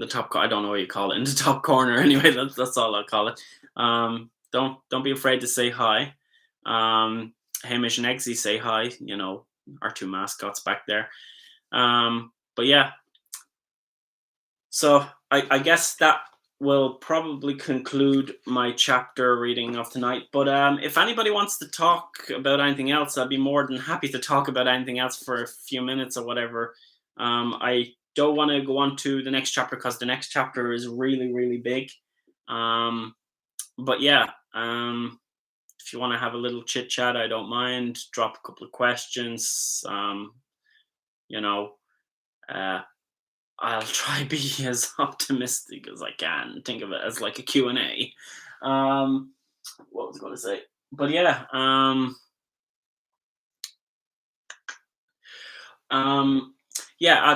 top. I don't know what you call it, in the top corner. Anyway, that's all I'll call it. Don't be afraid to say hi. Hamish and Eggsy say hi. You know, our two mascots back there. But yeah, so I guess that will probably conclude my chapter reading of tonight. But if anybody wants to talk about anything else, I'd be more than happy to talk about anything else for a few minutes or whatever. I don't want to go on to the next chapter because the next chapter is really, really big. But yeah, if you want to have a little chit chat, I don't mind. Drop a couple of questions. You know, I'll try be as optimistic as I can. Think of it as like a Q&A. What was I going to say? But yeah,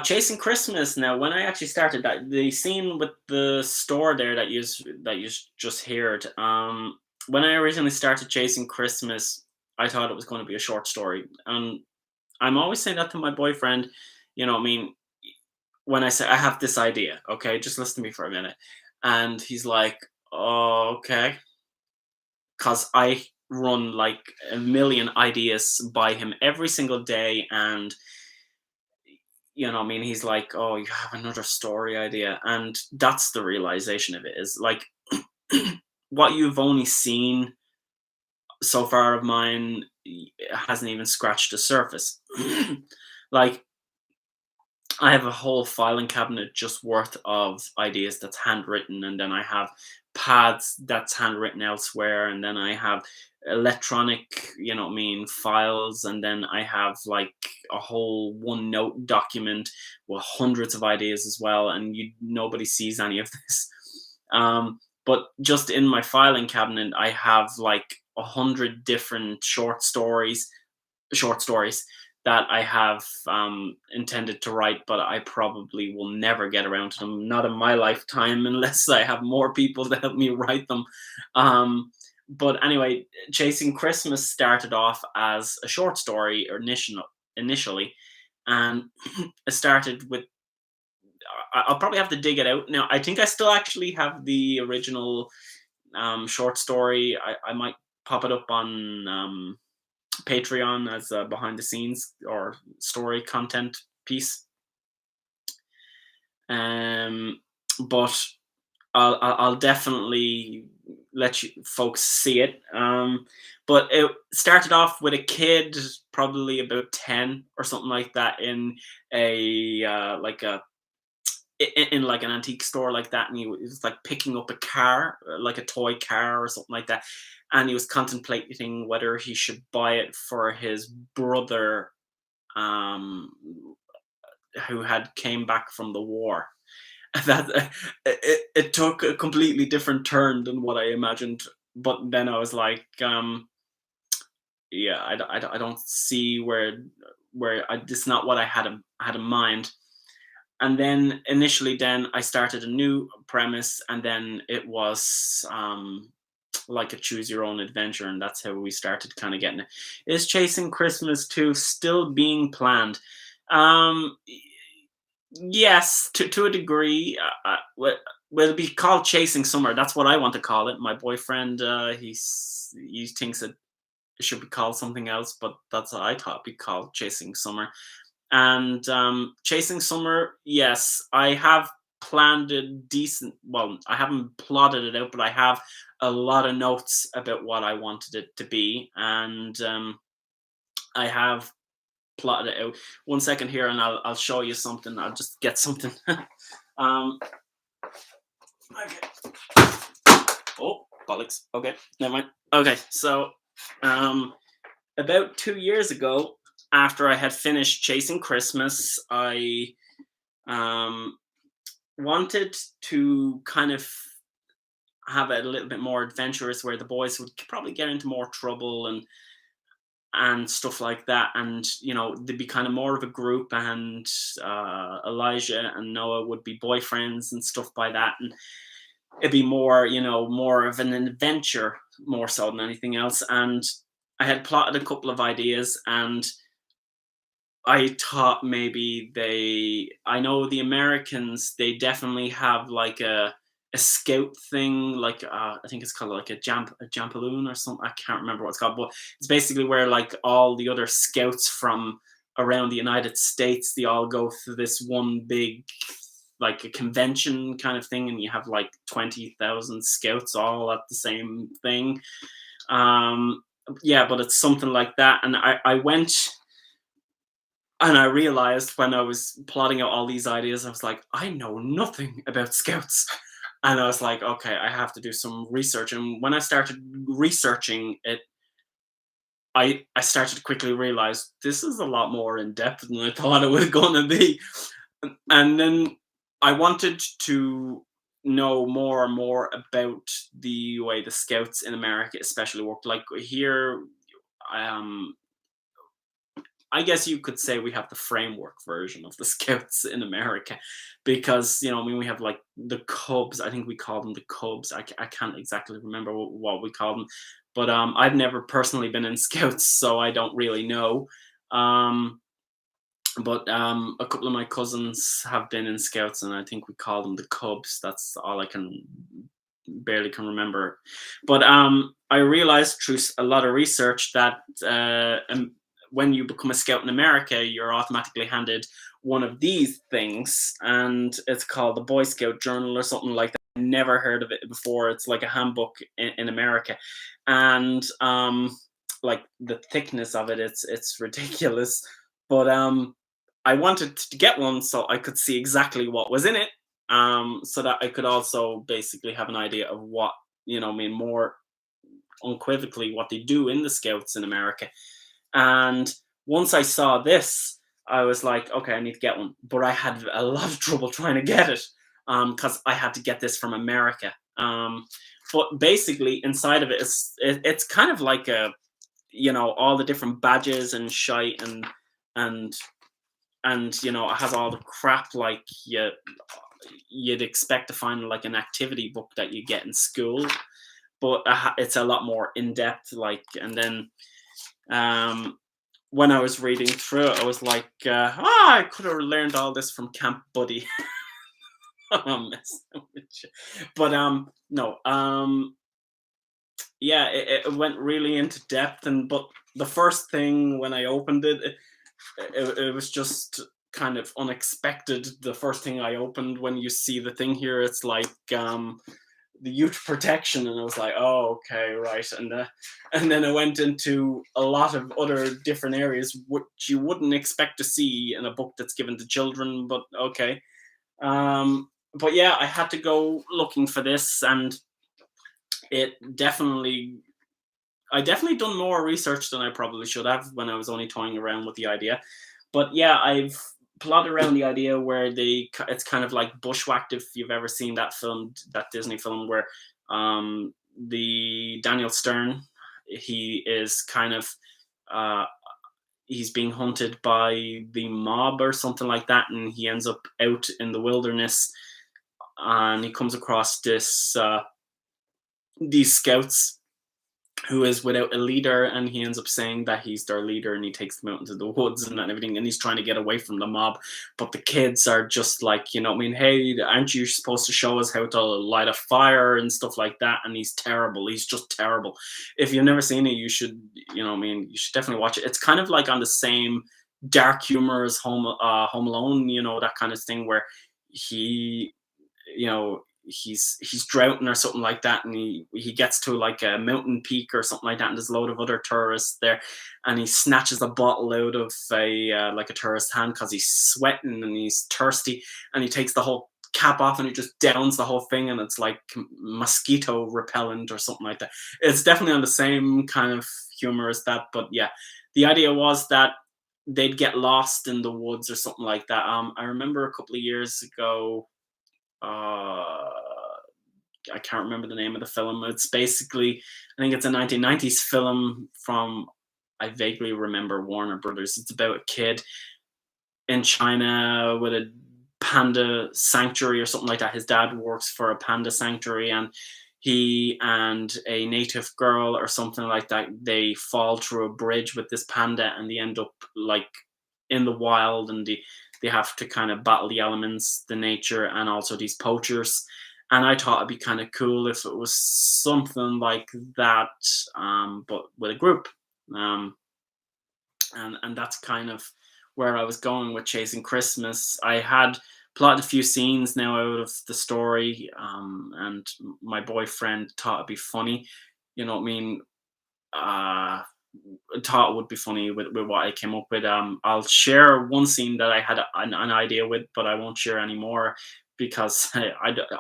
Chasing Christmas. Now, when I actually started that, the scene with the store there that you just heard. When I originally started Chasing Christmas, I thought it was going to be a short story, and I'm always saying that to my boyfriend. You know, what I mean, when I say I have this idea, okay, just listen to me for a minute, and he's like, "Oh, okay," because I run like a million ideas by him every single day, and I mean, he's like, "Oh, you have another story idea," and that's the realization of it is like what you've only seen so far of mine hasn't even scratched the surface. Like I have a whole filing cabinet just worth of ideas that's handwritten, and then I have pads that's handwritten elsewhere, and then I have electronic, what I mean, files, and then I have like a whole OneNote document with hundreds of ideas as well, and nobody sees any of this. But just in my filing cabinet, I have like 100 different short stories that I have intended to write, but I probably will never get around to them. Not in my lifetime, unless I have more people to help me write them. But anyway, Chasing Christmas started off as a short story initially, and it started with. I'll probably have to dig it out now. I think I still actually have the original short story. I might pop it up on Patreon as a behind the scenes or story content piece. Um, but I'll definitely let you folks see it. But it started off with a kid, probably about 10 or something like that, in a like a in like an antique store like that, and he was like picking up a car, like a toy car or something like that, and he was contemplating whether he should buy it for his brother, um, who had came back from the war. That it took a completely different turn than what I imagined. But then I was like, yeah, I don't see this is not what I had in mind. And then initially, then I started a new premise, and then it was like a choose your own adventure, and that's how we started kind of getting it. Is Chasing Christmas 2 still being planned? Um, yes, to a degree. Will it be called Chasing Summer? That's what I want to call it. My boyfriend, he thinks it should be called something else, but that's what I thought it'd be called, Chasing Summer. And Chasing Summer, yes, I have planned a decent. Well, I haven't plotted it out, but I have a lot of notes about what I wanted it to be, and I have plotted it out. One second here, and I'll show you something. I'll just get something. um, okay. Oh, bollocks. Okay, never mind. Okay, so um, about 2 years ago, after I had finished Chasing Christmas, I um, wanted to kind of have it a little bit more adventurous, where the boys would probably get into more trouble and stuff like that, and they'd be kind of more of a group, and Elijah and Noah would be boyfriends and stuff by that, and it'd be more more of an adventure more so than anything else. And I had plotted a couple of ideas, and I thought maybe I know the Americans, they definitely have like a scout thing, like I think it's called like a jampaloon or something. I can't remember what it's called, but it's basically where like all the other scouts from around the United States, they all go through this one big like a convention kind of thing, and you have like 20,000 scouts all at the same thing. Um, yeah, but it's something like that, and I went. And I realized when I was plotting out all these ideas, I was like, I know nothing about scouts. And I was like, okay, I have to do some research. And when I started researching it, I started to quickly realize this is a lot more in depth than I thought it was going to be. And then I wanted to know more and more about the way the scouts in America, especially, worked. Like here, um, I guess you could say we have the framework version of the Scouts in America, because I mean, we have like the Cubs. I think we call them the Cubs. I can't exactly remember what we call them, but I've never personally been in Scouts, so I don't really know. Um, but a couple of my cousins have been in Scouts, and I think we call them the Cubs. That's all I can barely can remember. But I realized through a lot of research that when you become a scout in America, you're automatically handed one of these things, and it's called the Boy Scout Journal or something like that. I never heard of it before. It's like a handbook in America, and like the thickness of it, it's ridiculous. But I wanted to get one so I could see exactly what was in it, so that I could also basically have an idea of what, I mean, more unequivocally what they do in the scouts in America. And once I saw this, I was like, okay, I need to get one. But I had a lot of trouble trying to get it, because I had to get this from America. But basically, inside of it is it's kind of like a, all the different badges and shite and it has all the crap like you'd expect to find like an activity book that you get in school, but it's a lot more in depth. Like, and then when I was reading through it, I was like, I could have learned all this from Camp Buddy. I'm messing with you. But no, yeah, it went really into depth, and but the first thing when I opened it was just kind of unexpected. The first thing I opened, when you see the thing here, it's like the youth protection, and I was like, oh, okay, right. And then I went into a lot of other different areas which you wouldn't expect to see in a book that's given to children, but okay. But yeah, I had to go looking for this, and it definitely I definitely done more research than I probably should have when I was only toying around with the idea. But yeah, I've plotted around the idea where it's kind of like Bushwhacked, if you've ever seen that film, that Disney film, where the Daniel Stern, he is kind of uh, he's being hunted by the mob or something like that, and he ends up out in the wilderness, and he comes across these scouts who is without a leader, and he ends up saying that he's their leader, and he takes them out into the woods and everything, and he's trying to get away from the mob, but the kids are just like, I mean, hey, aren't you supposed to show us how to light a fire and stuff like that? And he's terrible. He's just terrible. If you've never seen it, you should, I mean, you should definitely watch it. It's kind of like on the same dark humor as Home Alone, that kind of thing, where he, he's drowning or something like that, and he gets to like a mountain peak or something like that, and there's a load of other tourists there, and he snatches a bottle out of a like a tourist's hand because he's sweating and he's thirsty, and he takes the whole cap off and he just downs the whole thing, and it's like mosquito repellent or something like that. It's definitely on the same kind of humor as that. But yeah, the idea was that they'd get lost in the woods or something like that. I remember a couple of years ago, I can't remember the name of the film. It's basically, I think it's a 1990s film from, I vaguely remember, Warner Brothers. It's about a kid in China with a panda sanctuary or something like that. His dad works for a panda sanctuary, and he and a native girl or something like that, they fall through a bridge with this panda, and they end up like in the wild, and they have to kind of battle the elements, the nature, and also these poachers. And I thought it'd be kind of cool if it was something like that, but with a group. Um, and that's kind of where I was going with Chasing Christmas. I had plotted a few scenes now out of the story, and my boyfriend thought it'd be funny. You know what I mean? Thought it would be funny with what I came up with. I'll share one scene that I had an idea with, but I won't share any more because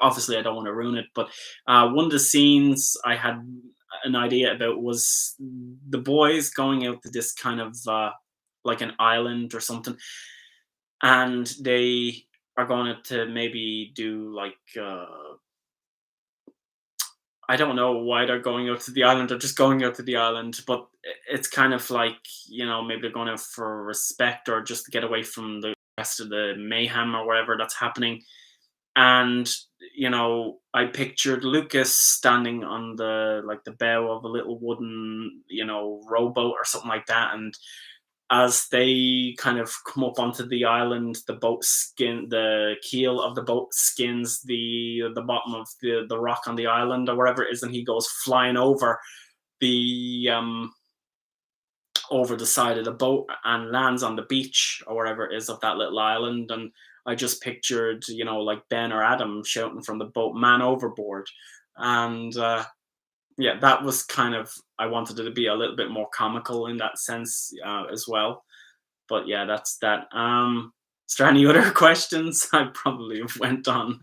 obviously I don't want to ruin it. But one of the scenes I had an idea about was the boys going out to this kind of like an island or something, and they are going to maybe do like I don't know why they're going out to the island. They're just going out to the island, but it's kind of like, maybe they're going out for respect or just to get away from the rest of the mayhem or whatever that's happening. And I pictured Lucas standing on the bow of a little wooden rowboat or something like that, and as they kind of come up onto the island, the keel of the boat skins the bottom of the rock on the island or whatever it is, and he goes flying over the over the side of the boat and lands on the beach or wherever it is of that little island. And I just pictured, like Ben or Adam shouting from the boat, "Man overboard!" And yeah, that was kind of, I wanted it to be a little bit more comical in that sense as well. But yeah, that's that. Is there any other questions? I probably have went on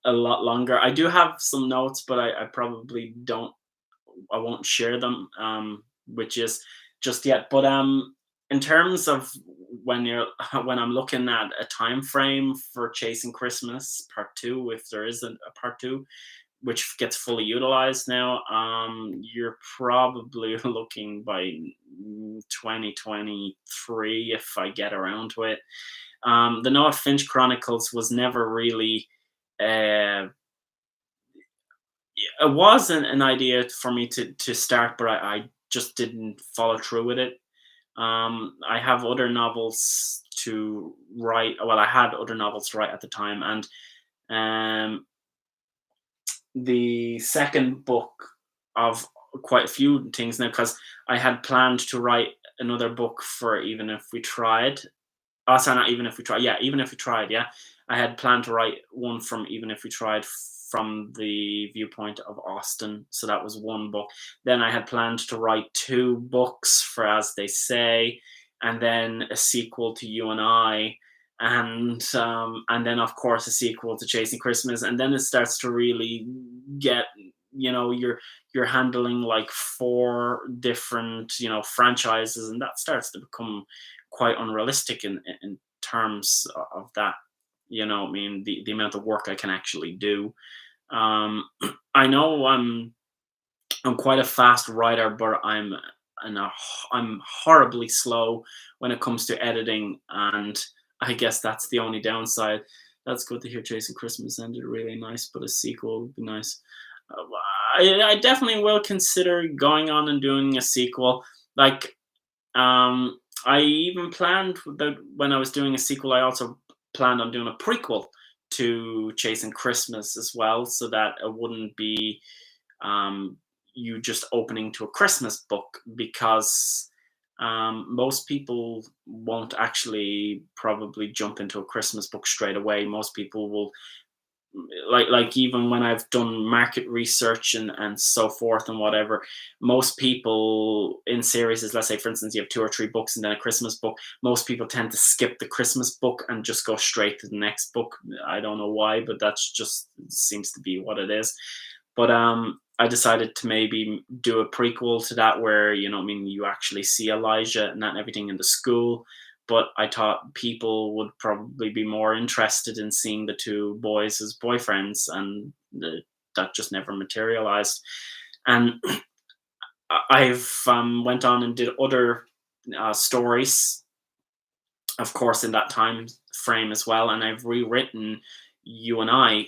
a lot longer. I do have some notes, but I probably don't. I won't share them, which is just yet. But in terms of when you're when I'm looking at a time frame for Chasing Christmas Part Two, if there is a Part Two, which gets fully utilized now, you're probably looking by 2023 if I get around to it. The Noah Finch Chronicles was never really. Uh, it was an idea for me to start, but I just didn't follow through with it. I have other novels to write. Well, I had other novels to write at the time, and um, the second book of quite a few things now, because I had planned to write another book for Even If We Tried. Oh, sorry, not Even If We Tried. Yeah, Even If We Tried. Yeah, I had planned to write one from Even If We Tried from the viewpoint of Austin. So that was one book. Then I had planned to write two books for As They Say, and then a sequel to You and I, and then of course a sequel to Chasing Christmas. And then it starts to really get, you're handling like four different, franchises, and that starts to become quite unrealistic in terms of that. I mean, the amount of work I can actually do. um I know I'm quite a fast writer, but an, a, I'm horribly slow when it comes to editing, and I guess that's the only downside. That's good to hear. Chasing Christmas ended really nice, but a sequel would be nice. Uh, I definitely will consider going on and doing a sequel. Like, I even planned that when I was doing a sequel, I also planned on doing a prequel to Chasing Christmas as well, so that it wouldn't be um, you just opening to a Christmas book, because most people won't actually probably jump into a Christmas book straight away. Most people will, like even when I've done market research and so forth and whatever, most people in series, let's say for instance you have two or three books and then a Christmas book, most people tend to skip the Christmas book and just go straight to the next book. I don't know why, but that's just seems to be what it is. But I decided to maybe do a prequel to that where, I mean, you actually see Elijah and that and everything in the school. But I thought people would probably be more interested in seeing the two boys as boyfriends, and that just never materialized. And I've went on and did other stories, of course, in that time frame as well. And I've rewritten You and I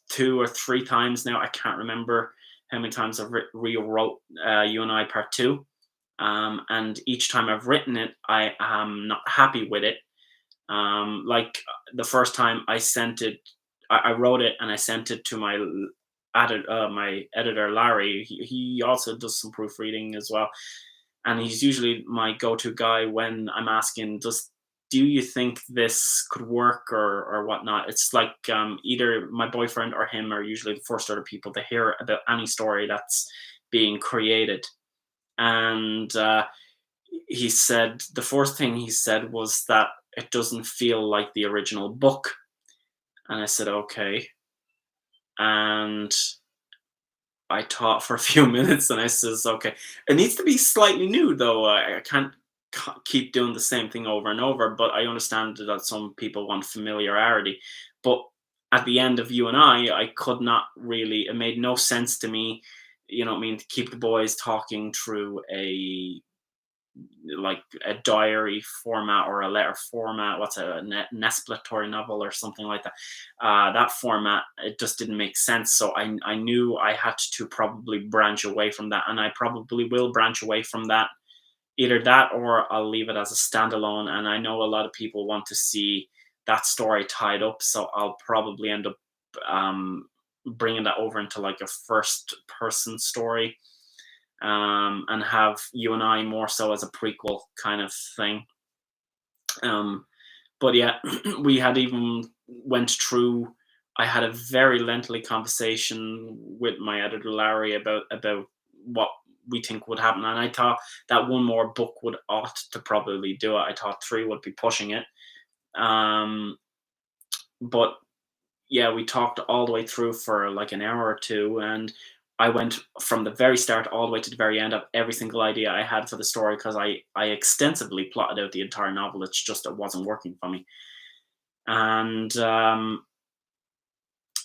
two or three times now. I can't remember how many times I've rewrote You and I Part Two. And each time I've written it, I am not happy with it. Like the first time I sent it, I wrote it and I sent it to my editor Larry. He also does some proofreading as well, and he's usually my go-to guy when I'm asking, do you think this could work or whatnot? It's like either my boyfriend or him are usually the first other people to hear about any story that's being created. And he said the first thing he said was that it doesn't feel like the original book. And I said, okay. And I taught for a few minutes and I says, okay, it needs to be slightly new though. I can't keep doing the same thing over and over, but I understand that some people want familiarity. But at the end of You and I could not really, it made no sense to me, I mean, to keep the boys talking through like a diary format or a letter format. What's an explanatory novel or something like that? That format, it just didn't make sense. So I knew I had to probably branch away from that, and I probably will branch away from that. Either that or I'll leave it as a standalone. And I know a lot of people want to see that story tied up, so I'll probably end up bringing that over into like a first person story. and have you and I more so as a prequel kind of thing. Um, but yeah, we had even went through. I had a very lengthy conversation with my editor Larry about what we think would happen, and I thought that one more book would ought to probably do it. I thought three would be pushing it, um, but yeah, we talked all the way through for like an hour or two, and I went from the very start all the way to the very end of every single idea I had for the story because I extensively plotted out the entire novel. It's just it wasn't working for me, and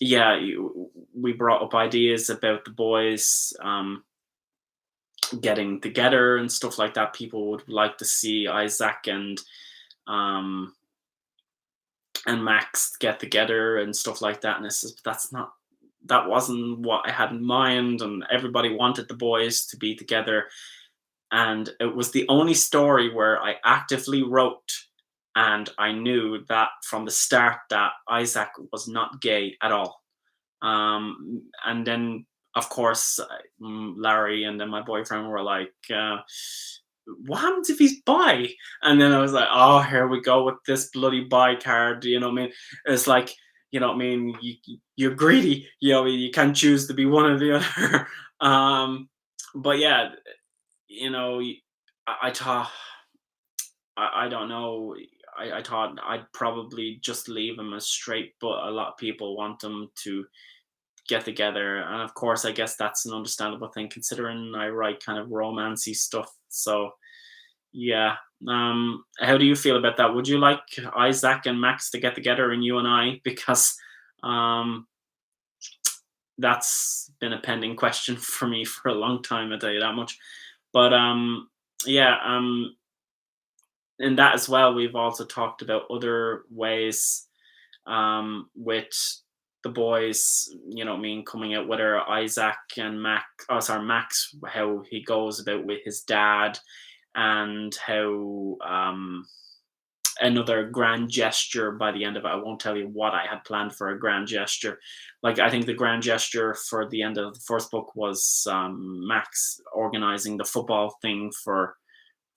yeah, we brought up ideas about the boys getting together and stuff like that. People would like to see Isaac um, and Max get together and stuff like that. And it's just, that wasn't what I had in mind. And everybody wanted the boys to be together. And it was the only story where I actively wrote, and I knew that from the start that Isaac was not gay at all. And then, of course, Larry and then my boyfriend were like, what happens if he's bi? And then I was like, oh, here we go with this bloody bi card. You know what I mean? It's like, you know what I mean? You're greedy. You know, you can't choose to be one or the other. But yeah, you know, I thought, I don't know. I thought I'd probably just leave him as straight, but a lot of people want them to get together, and of course, I guess that's an understandable thing considering I write kind of romancy stuff. So yeah, how do you feel about that? Would you like Isaac and Max to get together, and you and I? Because um, that's been a pending question for me for a long time. I tell you that much. But yeah, in that as well, we've also talked about other ways with the boys, you know what I mean, coming out, whether Isaac and Max, how he goes about with his dad, and how another grand gesture by the end of it. I won't tell you what I had planned for a grand gesture. Like, I think the grand gesture for the end of the first book was Max organizing the football thing for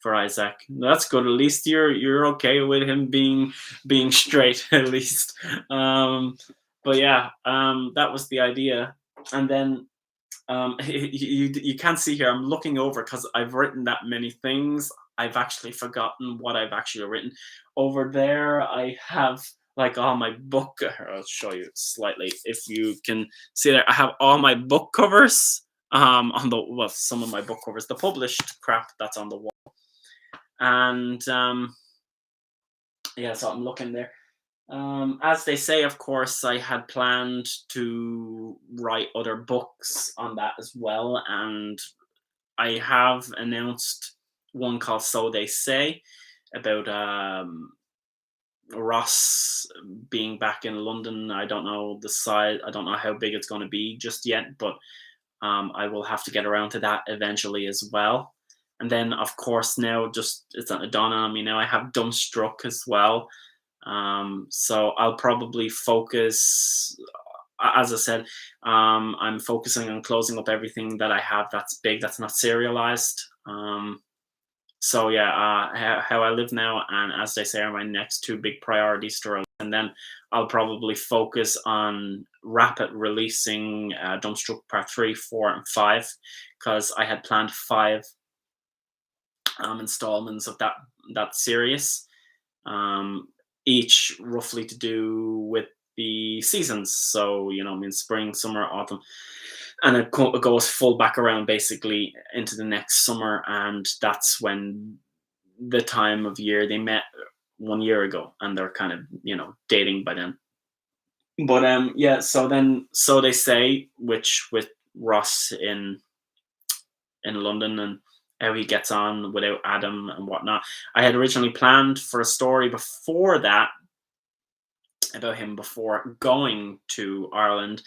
Isaac. That's good. At least you're okay with him being straight. At least. But yeah, that was the idea. And then you can't see here. I'm looking over because I've written that many things. I've actually forgotten what I've actually written. Over there, I have like all my book. I'll show you slightly if you can see there. I have all my book covers on the well, some of my book covers, the published crap that's on the wall, and yeah. So I'm looking there. As they say, of course, I had planned to write other books on that as well, and I have announced one called "So They Say" about Ross being back in London. I don't know the size. I don't know how big it's going to be just yet, but I will have to get around to that eventually as well. And then, of course, now just it's dawned on me now. I have Dumbstruck as well. So I'll probably focus, as I said, I'm focusing on closing up everything that I have that's big, that's not serialized. So yeah, how I live now, and as they say, are my next two big priorities to release. And then I'll probably focus on rapid releasing Dumbstruck Part 3, 4, and 5, because I had planned five installments of that series. Each roughly to do with the seasons. So, you know, I mean, spring, summer, autumn. And it goes full back around basically into the next summer. And that's when the time of year they met 1 year ago. And they're kind of, you know, dating by then. But yeah, so then, so they say, which with Ross in London and how he gets on without Adam and whatnot. I had originally planned for a story before that about him before going to Ireland,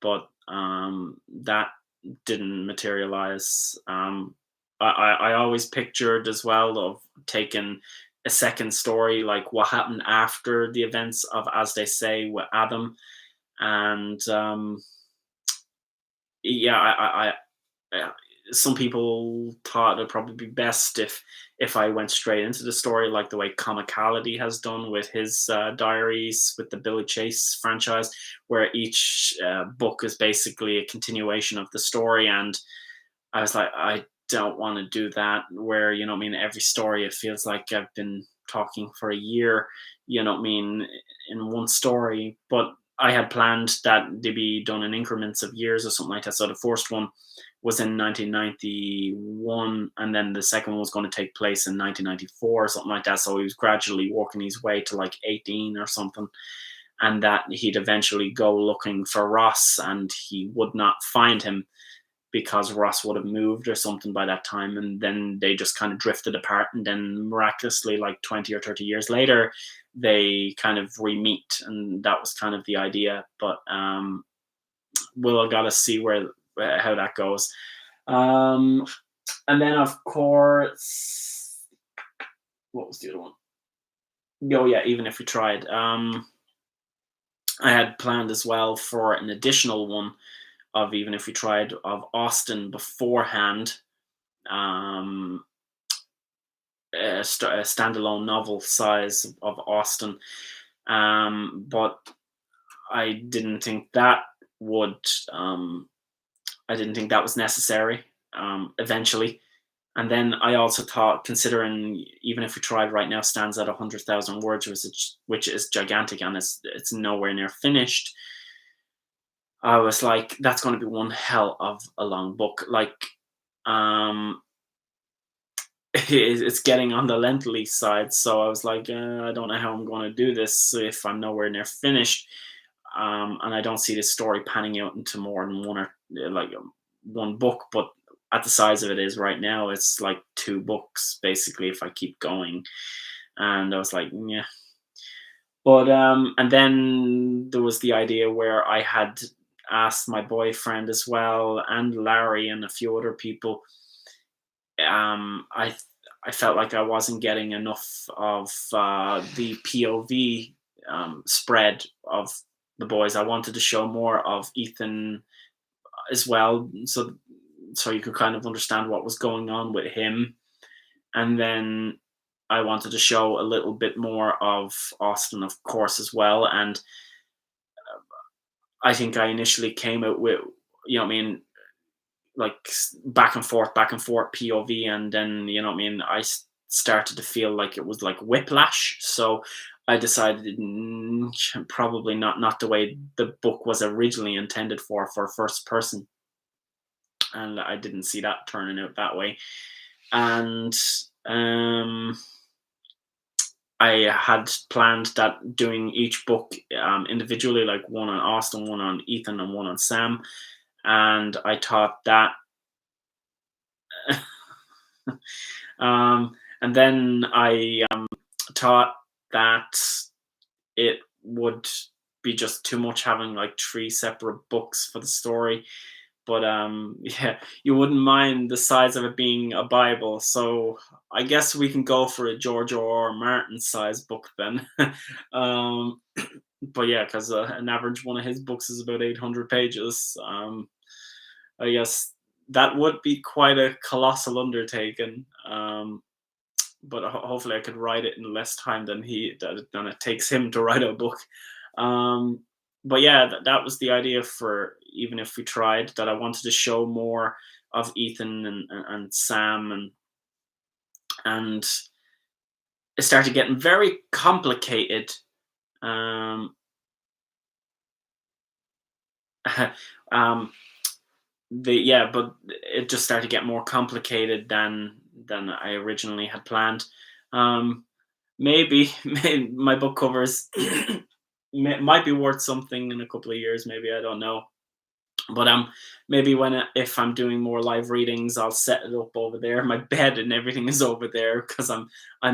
but that didn't materialize. I always pictured as well of taking a second story, like what happened after the events of As They Say with Adam, and yeah, some people thought it'd probably be best if I went straight into the story, like the way Comicality has done with his diaries with the Billy Chase franchise, where each book is basically a continuation of the story. And I was like, I don't want to do that. Where you know what I mean, every story it feels like I've been talking for a year. You know what I mean, in one story. But I had planned that they be done in increments of years or something like that. So the first one was in 1991, and then the second one was going to take place in 1994 or something like that. So he was gradually working his way to like 18 or something, and that he'd eventually go looking for Ross, and he would not find him because Ross would have moved or something by that time, and then they just kind of drifted apart, and then miraculously, like 20 or 30 years later, they kind of re-meet, and that was kind of the idea. But we'll gotta see where how that goes. Um, and then of course, what was the other one? Oh yeah, even if we tried. I had planned as well for an additional one of even if we tried of Austin beforehand. Um, a standalone novel size of Austin, but I didn't think that would. I didn't think that was necessary. Eventually, and then I also thought, considering even if we tried right now, stands at 100,000 words, which is gigantic, and it's nowhere near finished. I was like, that's going to be one hell of a long book. Like, um, it's getting on the lengthy side. So I was like, I don't know how I'm going to do this if I'm nowhere near finished. And I don't see this story panning out into more than one or one book. But at the size of it is right now, it's like two books basically if I keep going. And I was like, yeah. But and then there was the idea where I had asked my boyfriend as well, and Larry and a few other people. um, I I felt like I wasn't getting enough of the POV spread of the boys. I wanted to show more of Ethan as well, so you could kind of understand what was going on with him, and then I wanted to show a little bit more of Austin, of course, as well. And I think I initially came out with, you know, what I mean, like back and forth POV, and then you know what I mean. Started to feel like it was like whiplash, so I decided probably not the way the book was originally intended for first person, and I didn't see that turning out that way. And um, I had planned that doing each book individually, like one on Austin, one on Ethan, and one on Sam. And I thought that and then I thought that it would be just too much having like three separate books for the story. But yeah, you wouldn't mind the size of it being a Bible, so I guess we can go for a George R. R. Martin size book then. um, but yeah, because an average one of his books is about 800 pages. I guess that would be quite a colossal undertaking. But hopefully I could write it in less time than it takes him to write a book. Um, but yeah, that was the idea for even if we tried. That I wanted to show more of Ethan and Sam, and it started getting very complicated. Um, um, but it just started to get more complicated than I originally had planned. Um, maybe my book covers might be worth something in a couple of years. Maybe, I don't know. But maybe if I'm doing more live readings, I'll set it up over there. My bed and everything is over there because I'm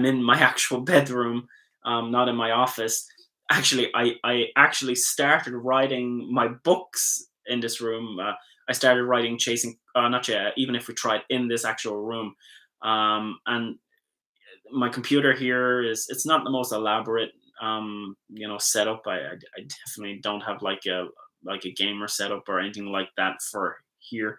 in my actual bedroom, not in my office. Actually, I actually started writing my books in this room. I started writing chasing, not yet, even if we tried in this actual room. And my computer here is it's not the most elaborate setup. I definitely don't have like a gamer setup or anything like that for here.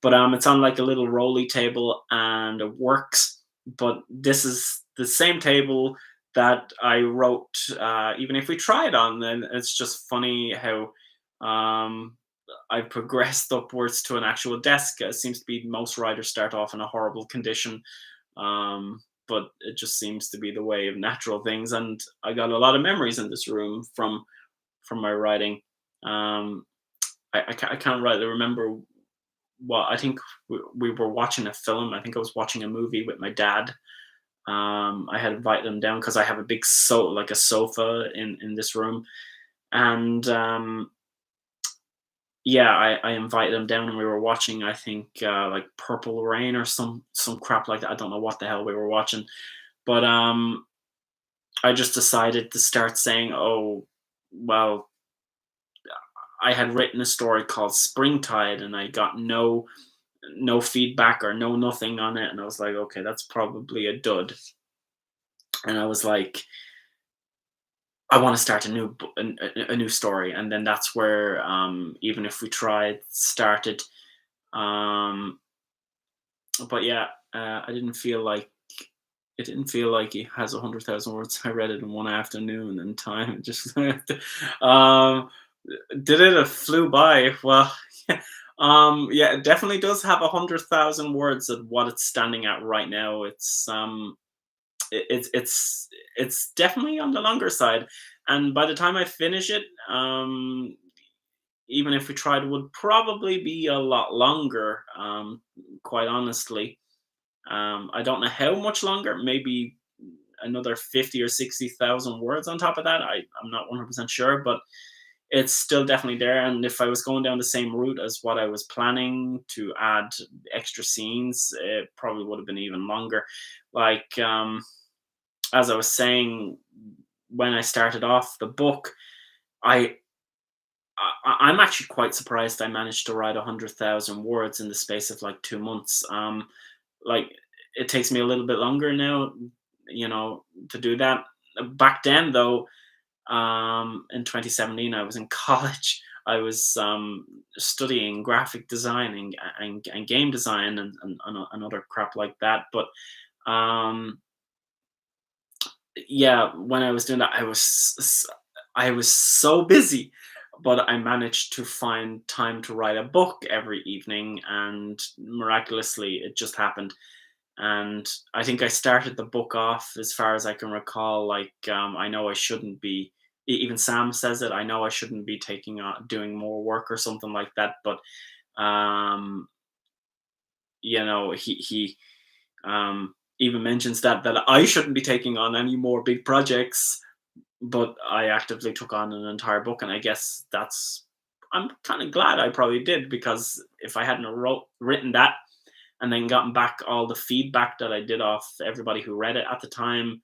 But it's on like a little rolly table and it works. But this is the same table that I wrote. Even if we try it on, then it's just funny how um, I progressed upwards to an actual desk. It seems to be most writers start off in a horrible condition, but it just seems to be the way of natural things. And I got a lot of memories in this room from my writing. Um, I can't rightly remember what I think we were watching a film. I think I was watching a movie with my dad. I had invited him down because I have a big like a sofa in this room, and yeah, I invited him down and we were watching. I think like Purple Rain or some crap like that. I don't know what the hell we were watching, but I just decided to start saying, "Oh, well, I had written a story called Springtide, and I got no feedback or no nothing on it, and I was like, okay, that's probably a dud." And I was like, I want to start a new story, and then that's where even if we tried started. Um, but yeah, I didn't feel like it didn't feel like he has 100,000 words. I read it in one afternoon, and time just um, did it? It flew by. Well, yeah, it definitely does have 100,000 words at what it's standing at right now. It's definitely on the longer side, and by the time I finish it, even if we tried, would probably be a lot longer. Quite honestly, I don't know how much longer. Maybe another 50 or 60,000 words on top of that. I'm not 100% sure, but it's still definitely there. And if I was going down the same route as what I was planning to add extra scenes, it probably would have been even longer. Like as I was saying, when I started off the book, I I'm actually quite surprised I managed to write 100,000 words in the space of like 2 months. Like it takes me a little bit longer now, to do that. Back then, though, in 2017, I was in college. I was studying graphic design and game design and other crap like that. But um, yeah, when I was doing that, I was so busy, but I managed to find time to write a book every evening, and miraculously, it just happened. And I think I started the book off, as far as I can recall, like I know I shouldn't be. Even Sam says it. I know I shouldn't be taking on doing more work or something like that, but um, he even mentions that I shouldn't be taking on any more big projects, but I actively took on an entire book, and I guess I'm kind of glad I probably did, because if I hadn't written that and then gotten back all the feedback that I did off everybody who read it at the time,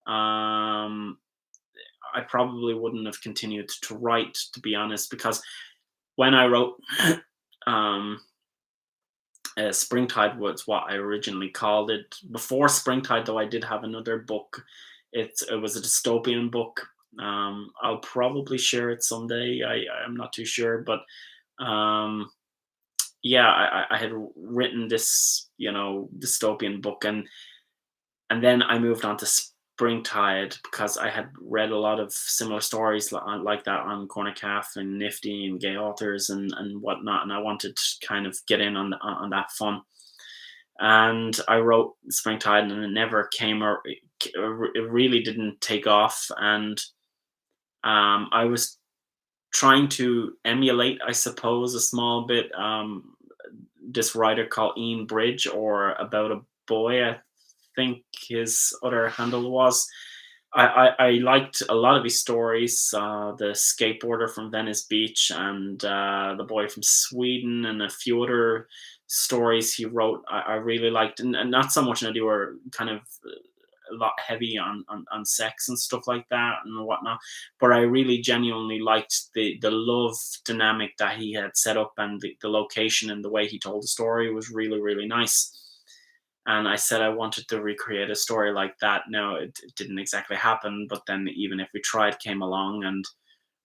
um, I probably wouldn't have continued to write, to be honest, because when I wrote um, Springtide was what I originally called it. Before Springtide, though, I did have another book. It was a dystopian book. I'll probably share it someday. I'm not too sure, but um, yeah, I had written this dystopian book, and then I moved on to Springtide because I had read a lot of similar stories like that on Corner Calf and Nifty and Gay Authors and whatnot, and I wanted to kind of get in on that fun. And I wrote Springtide, and it never came, or it really didn't take off. And I was trying to emulate, I suppose, a small bit, this writer called Ian Bridge, or About a Boy, I think his other handle was. I liked a lot of his stories, the skateboarder from Venice Beach, and the boy from Sweden, and a few other stories he wrote. I really liked, and not so much that they were kind of a lot heavy on sex and stuff like that and whatnot, but I really genuinely liked the love dynamic that he had set up, and the location and the way he told the story was really, really nice. And I said I wanted to recreate a story like that. Now it didn't exactly happen, but then Even If We Tried came along, and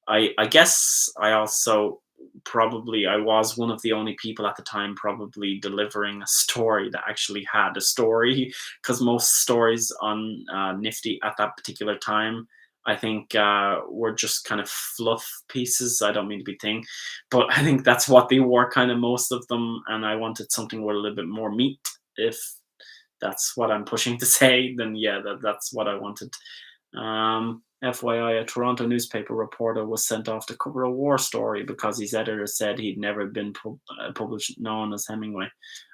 I guess I also probably I was one of the only people at the time probably delivering a story that actually had a story, because most stories on Nifty at that particular time, I think, were just kind of fluff pieces. I don't mean to be thing, but I think that's what they were, kind of most of them. And I wanted something with a little bit more meat. If that's what I'm pushing to say, then yeah, that's what I wanted. FYI, a Toronto newspaper reporter was sent off to cover a war story because his editor said he'd never been published known as Hemingway.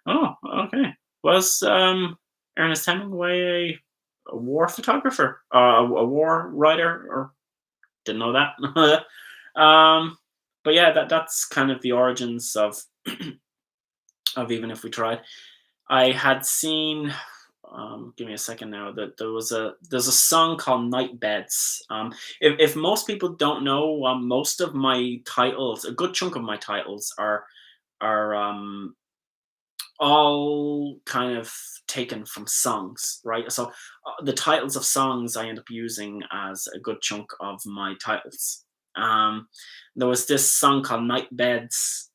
Oh, okay. Was Ernest Hemingway a war photographer? A war writer? Or didn't know that. But yeah, that's kind of the origins of of Even If We Tried. I had seen. Give me a second now. That there's a song called Night Beds. If most people don't know, most of my titles, a good chunk of my titles are all kind of taken from songs, right? So the titles of songs I end up using as a good chunk of my titles. There was this song called Night Beds,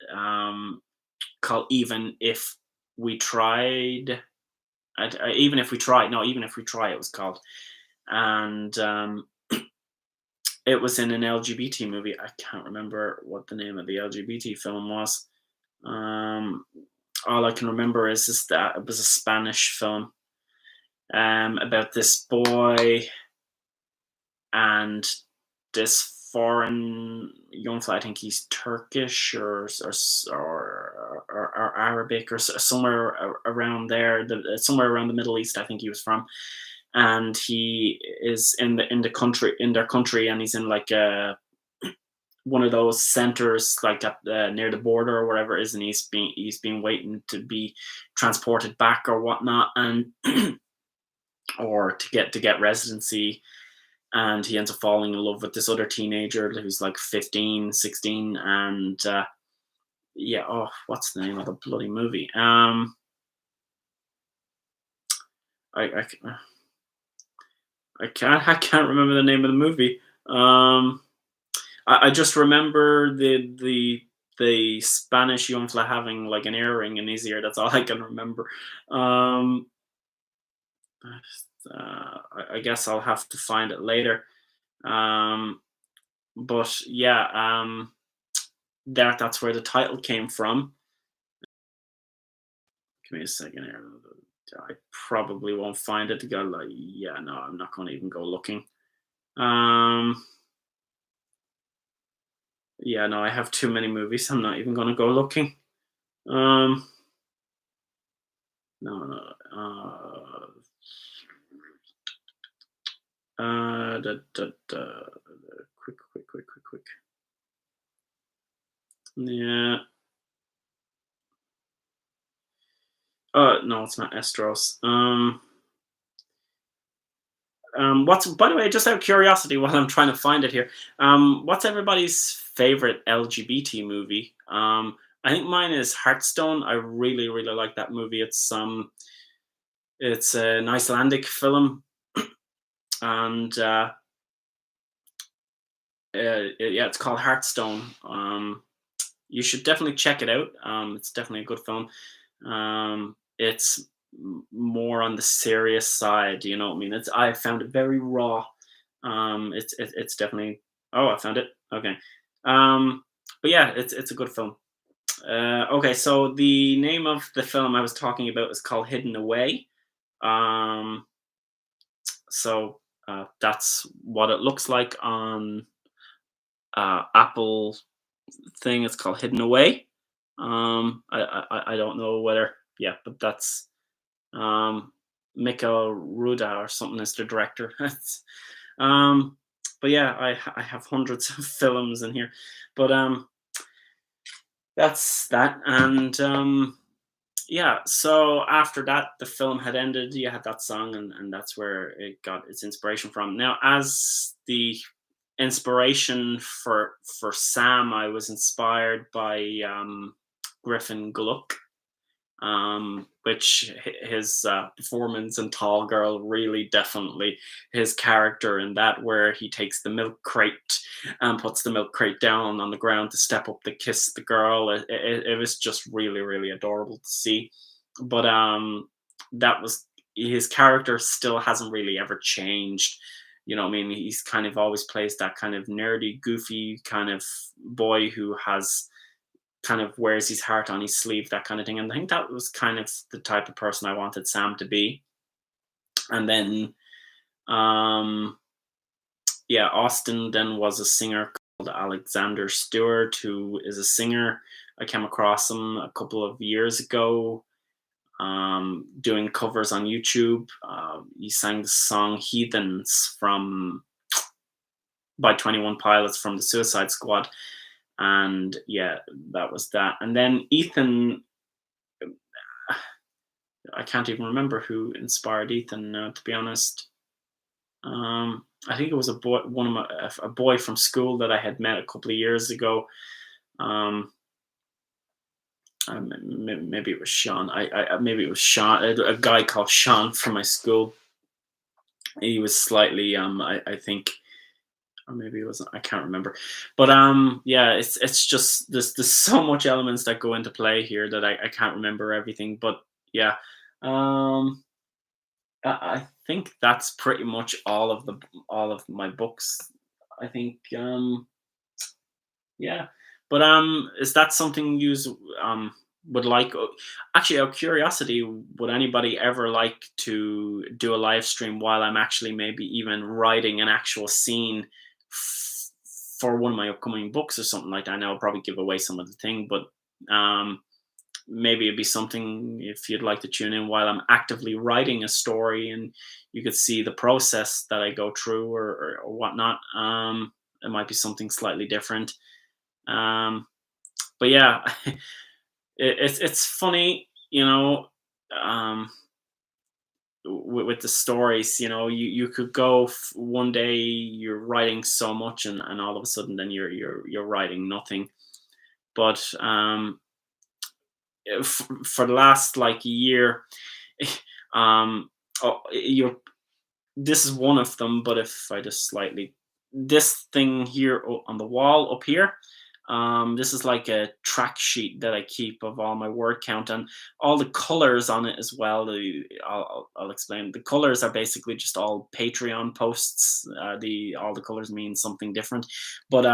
called Even If We Tried. Even If We Try, no, Even If We Try, it was called. And it was in an LGBT movie. I can't remember what the name of the LGBT film was. All I can remember is that it was a Spanish film, about this boy and this foreign young fella. I think he's Turkish or Arabic or somewhere around there. Somewhere around the Middle East, I think he was from. And he is in their country, and he's in like one of those centers, like at near the border or whatever it is, and he's been waiting to be transported back or whatnot, and or to get residency. And he ends up falling in love with this other teenager who's like 15, 16, and yeah. Oh, what's the name of the bloody movie? I can't remember the name of the movie. I just remember the Spanish young fella having like an earring in his ear. That's all I can remember. I guess I'll have to find it later. But yeah, that's where the title came from. Give me a second here. I probably won't find it. Yeah, no, I'm not going to even go looking. Yeah, no, I have too many movies. I'm not even going to go looking. No, no. Quick. Yeah. No, it's not Estros. What's, by the way, just out of curiosity, while I'm trying to find it here, what's everybody's favorite LGBT movie? I think mine is Hearthstone. I really, really like that movie. It's an Icelandic film, and yeah, it's called Hearthstone. You should definitely check it out. It's definitely a good film. It's more on the serious side. You know what I mean? I found it very raw. It's definitely. Oh, I found it. Okay. But yeah, it's a good film. Okay, so the name of the film I was talking about is called Hidden Away. Um, so that's what it looks like on Apple thing. It's called Hidden Away. I don't know whether, yeah, but that's Mika Ruda or something is the director. um, but yeah, I have hundreds of films in here, but that's that. And yeah, so after that, the film had ended. You had that song, and that's where it got its inspiration from. Now, as the inspiration for Sam, I was inspired by Griffin Gluck. which his performance in Tall Girl really definitely his character in that, where he takes the milk crate and puts the milk crate down on the ground to step up to kiss the girl. It was just really, really adorable to see. But that was his character still hasn't really ever changed. You know what I mean? He's kind of always plays that kind of nerdy, goofy kind of boy who has kind of wears his heart on his sleeve, that kind of thing. And I think that was kind of the type of person I wanted Sam to be. And then, um, yeah, Austin then was a singer called Alexander Stewart, who is a singer. I came across him a couple of years ago, doing covers on YouTube. He sang the song "Heathens" from by 21 Pilots from the Suicide Squad, and yeah, that was that. And then Ethan, I can't even remember who inspired Ethan now, to be honest. I think it was a boy from school that I had met a couple of years ago. Um, maybe it was Sean. Maybe it was Sean, a guy called Sean from my school. He was slightly, I think, or maybe it wasn't. I can't remember. But yeah, it's just there's so much elements that go into play here that I can't remember everything. But yeah, um, I think that's pretty much all of my books. I think yeah, but is that something you would like? Actually, out of curiosity, would anybody ever like to do a live stream while I'm actually maybe even writing an actual scene f- for one of my upcoming books or something like that? I know I'll probably give away some of the thing, but um, maybe it'd be something if you'd like to tune in while I'm actively writing a story, and you could see the process that I go through, or whatnot. It might be something slightly different. Um, but yeah, it's funny, um, with the stories. You could go one day you're writing so much, and all of a sudden then you're writing nothing. But for the last like year, you're this is one of them. But if I just slightly this thing here on the wall up here, this is like a track sheet that I keep of all my word count and all the colors on it as well. I'll explain. The colors are basically just all Patreon posts. The all the colors mean something different, but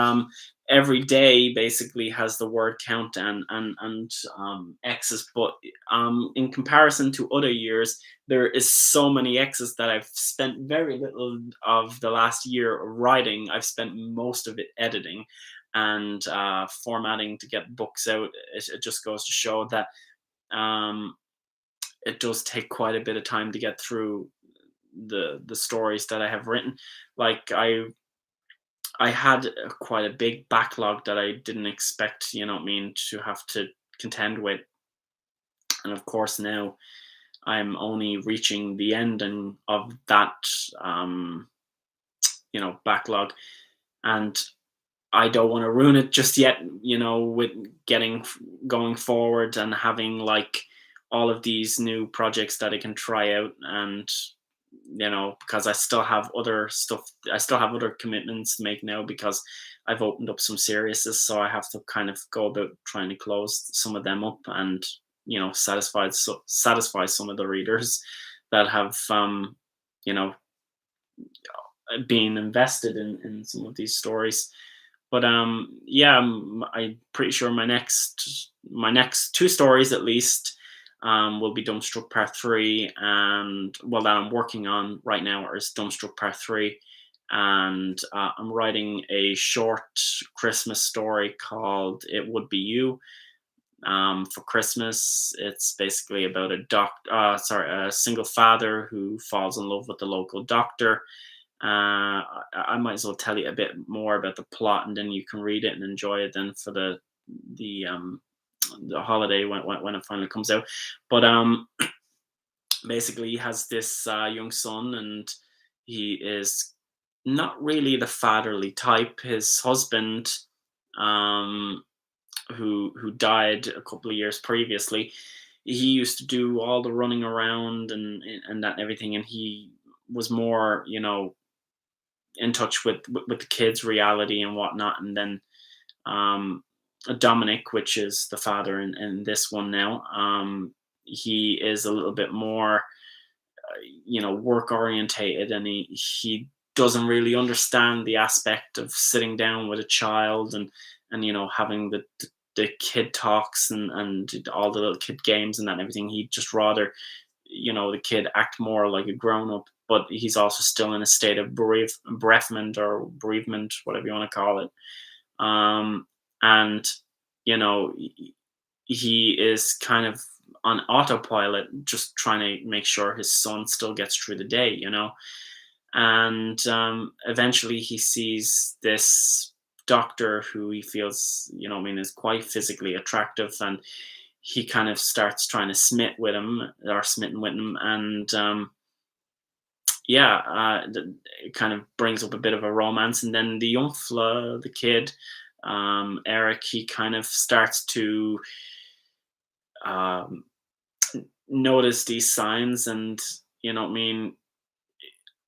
every day basically has the word count and X's. But in comparison to other years, there is so many X's that I've spent very little of the last year writing. I've spent most of it editing and formatting to get books out. It just goes to show that um, it does take quite a bit of time to get through the stories that I have written. Like I had quite a big backlog that I didn't expect, what I mean, to have to contend with. And of course now I'm only reaching the ending of that um, backlog, and I don't want to ruin it just yet, with getting going forward and having like all of these new projects that I can try out. And because I still have other stuff, I still have other commitments to make now, because I've opened up some seriouses, so I have to kind of go about trying to close some of them up and satisfy some of the readers that have you know been invested in some of these stories. But yeah, I'm pretty sure my next two stories at least will be Dumbstruck Part 3, and well, that I'm working on right now is Dumbstruck Part 3, and I'm writing a short Christmas story called It Would Be You. For Christmas, it's basically about a single father who falls in love with the local doctor. I might as well tell you a bit more about the plot, and then you can read it and enjoy it. Then for the the holiday when it finally comes out. But basically, he has this young son, and he is not really the fatherly type. His husband, um, who died a couple of years previously, he used to do all the running around and that and everything, and he was more, in touch with the kids' reality and whatnot. And then um, Dominic, which is the father in this one now, he is a little bit more, work orientated, and he doesn't really understand the aspect of sitting down with a child and having the kid talks and all the little kid games and that and everything. He'd just rather, the kid act more like a grown up, but he's also still in a state of bereavement or bereavement, whatever you want to call it. And he is kind of on autopilot, just trying to make sure his son still gets through the day. And eventually he sees this doctor who he feels, is quite physically attractive, and he kind of starts trying to smitten with him, and yeah, it kind of brings up a bit of a romance. And then the Yumfla, the kid, Eric, he kind of starts to um, notice these signs, and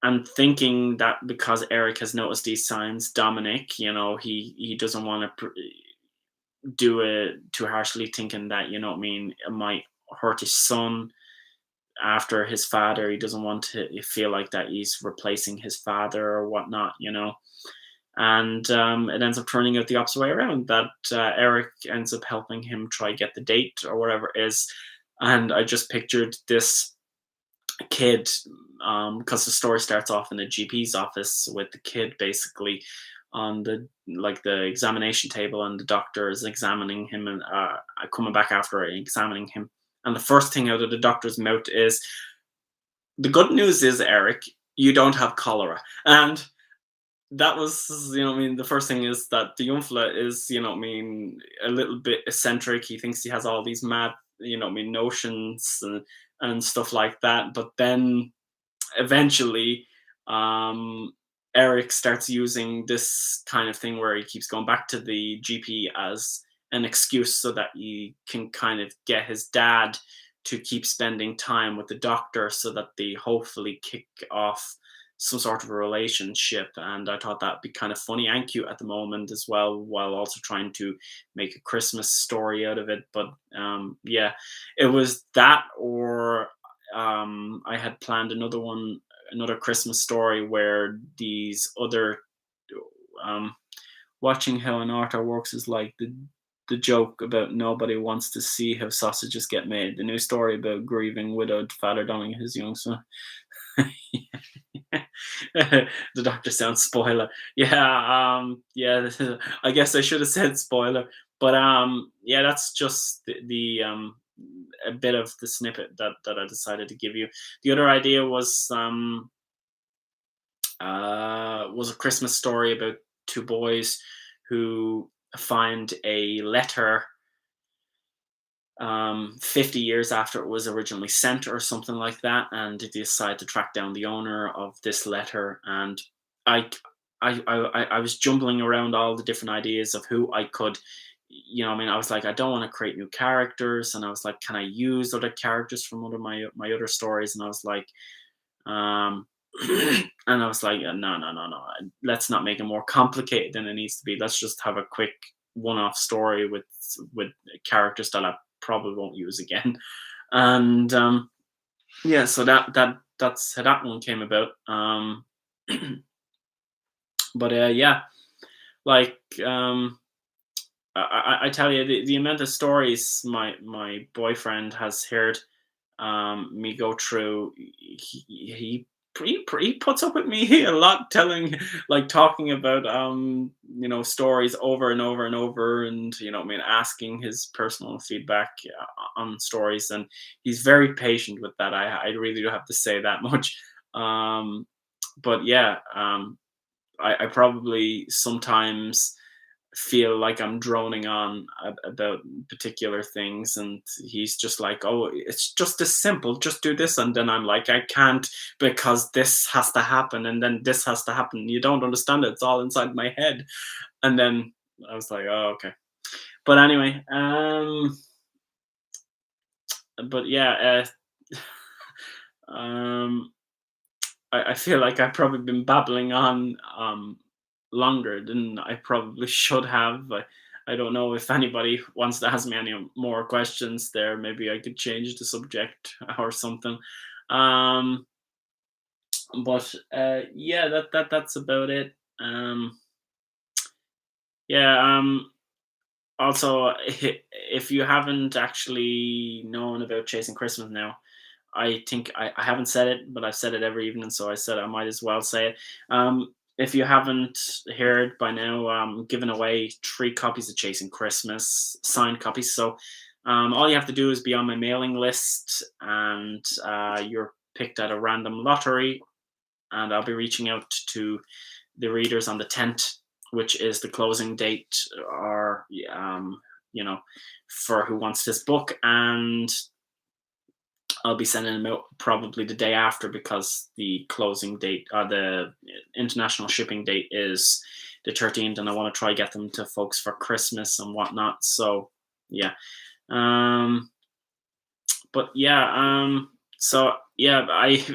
I'm thinking that because Eric has noticed these signs, Dominic, he doesn't want to do it too harshly, thinking that it might hurt his son after his father. He doesn't want to feel like that he's replacing his father or whatnot. And it ends up turning out the opposite way around, that Eric ends up helping him try get the date or whatever it is. And I just pictured this kid, because the story starts off in a GP's office with the kid basically on the examination table, and the doctor is examining him, and coming back after examining him, and the first thing out of the doctor's mouth is, "The good news is, Eric, you don't have cholera." And that was, the first thing is that the Yumfla is, a little bit eccentric. He thinks he has all these mad, notions and stuff like that. But then eventually, um, Eric starts using this kind of thing where he keeps going back to the GP as an excuse so that he can kind of get his dad to keep spending time with the doctor, so that they hopefully kick off some sort of a relationship. And I thought that'd be kind of funny and cute at the moment as well, while also trying to make a Christmas story out of it. But yeah, it was that, or I had planned another Christmas story where these other, um, watching how an author works is like the joke about nobody wants to see how sausages get made. The new story about grieving widowed father dying his young son. The doctor sounds spoiler. Yeah, yeah. I guess I should have said spoiler, but yeah, that's just a bit of the snippet that I decided to give you. The other idea was a Christmas story about two boys who find a letter 50 years after it was originally sent or something like that, and they decide to track down the owner of this letter. And I, I was jumbling around all the different ideas of who I could, I was like, I don't want to create new characters, and I was like, can I use other characters from my other stories? And I was like, um, and I was like, no, no, no, no, let's not make it more complicated than it needs to be. Let's just have a quick one-off story with characters that I probably won't use again. And yeah, so that's how that one came about. But yeah, like, I tell you, the amount of stories my boyfriend has heard me go through, he puts up with me a lot, talking about stories over and over and over, and asking his personal feedback on stories, and he's very patient with that. I really do have to say that much. But yeah, I probably sometimes feel like I'm droning on about particular things, and he's just like, "Oh, it's just as simple. Just do this," and then I'm like, "I can't, because this has to happen, and then this has to happen. You don't understand it. It's all inside my head." And then I was like, "Oh, okay." But anyway, but yeah, um, I feel like I've probably been babbling on longer than I probably should have. I don't know if anybody wants to ask me any more questions there. Maybe I could change the subject or something. Um, but yeah, that's about it. Yeah. Also, if you haven't actually known about Chasing Christmas now, I think I haven't said it, but I've said it every evening, so I said I might as well say it. If you haven't heard by now, I'm giving away 3 copies of Chasing Christmas, signed copies. So all you have to do is be on my mailing list, and you're picked at a random lottery, and I'll be reaching out to the readers on the 10th, which is the closing date, or you know, for who wants this book, and I'll be sending them out probably the day after because the closing date, the international shipping date is the 13th, and I want to try get them to folks for Christmas and whatnot. So yeah, um, but yeah, so yeah, I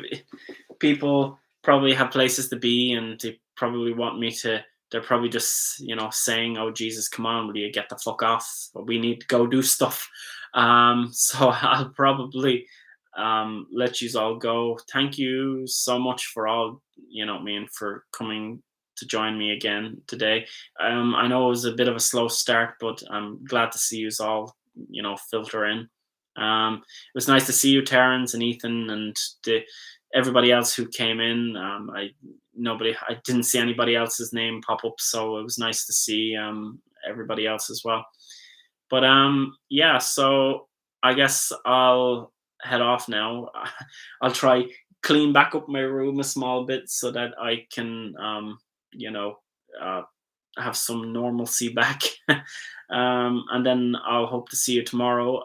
people probably have places to be, and they probably want me to. They're probably just saying, "Oh Jesus, come on, will you get the fuck off? We need to go do stuff." So I'll probably let you all go. Thank you so much for all for coming to join me again today. I know it was a bit of a slow start, but I'm glad to see you all filter in. It was nice to see you, Terrence and Ethan, and everybody else who came in. I didn't see anybody else's name pop up, so it was nice to see everybody else as well. But yeah, so I guess I'll head off now. I'll try clean back up my room a small bit so that I can you know uh, have some normalcy back. And then I'll hope to see you tomorrow.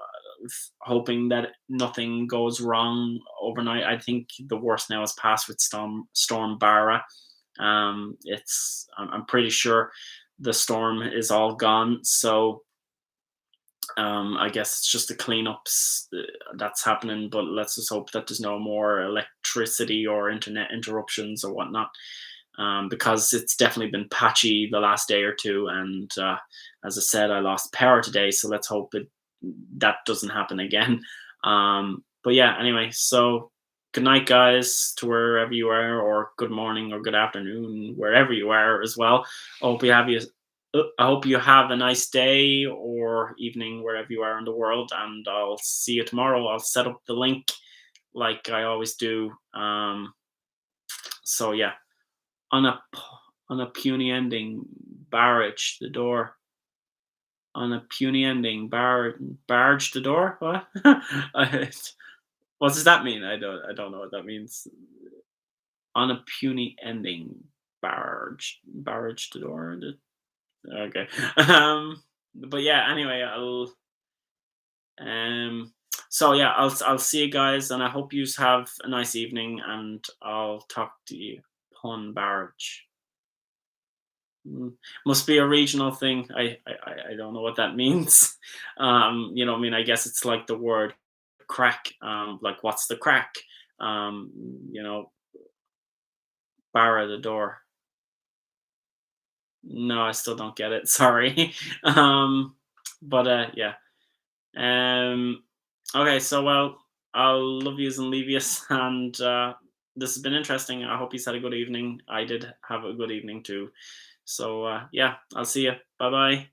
Hoping that nothing goes wrong overnight. I think the worst now is past with Storm Barra. I'm pretty sure the storm is all gone. So I guess it's just the cleanups that's happening. But let's just hope that there's no more electricity or internet interruptions or whatnot. Because it's definitely been patchy the last day or two, and as I said, I lost power today, so let's hope that doesn't happen again. But yeah, anyway, so good night, guys, to wherever you are, or good morning or good afternoon, wherever you are as well. I hope you have a nice day or evening wherever you are in the world, and I'll see you tomorrow. I'll set up the link like I always do. So yeah, on a on a puny ending, barrage the door. On a puny ending, barge the door. What? What does that mean? I don't know what that means. On a puny ending, barrage the door. Okay. But yeah. Anyway, um. So yeah, I'll see you guys, and I hope you have a nice evening, and I'll talk to you upon barrage. Must be a regional thing. I don't know what that means. I mean, I guess it's like the word crack. Like what's the crack? Um, you know, bar at the door. No, I still don't get it. Sorry. But yeah. Um, okay, so well, I'll love yous and leave yous, and this has been interesting. I hope you had a good evening. I did have a good evening too. So yeah, I'll see you. Bye bye.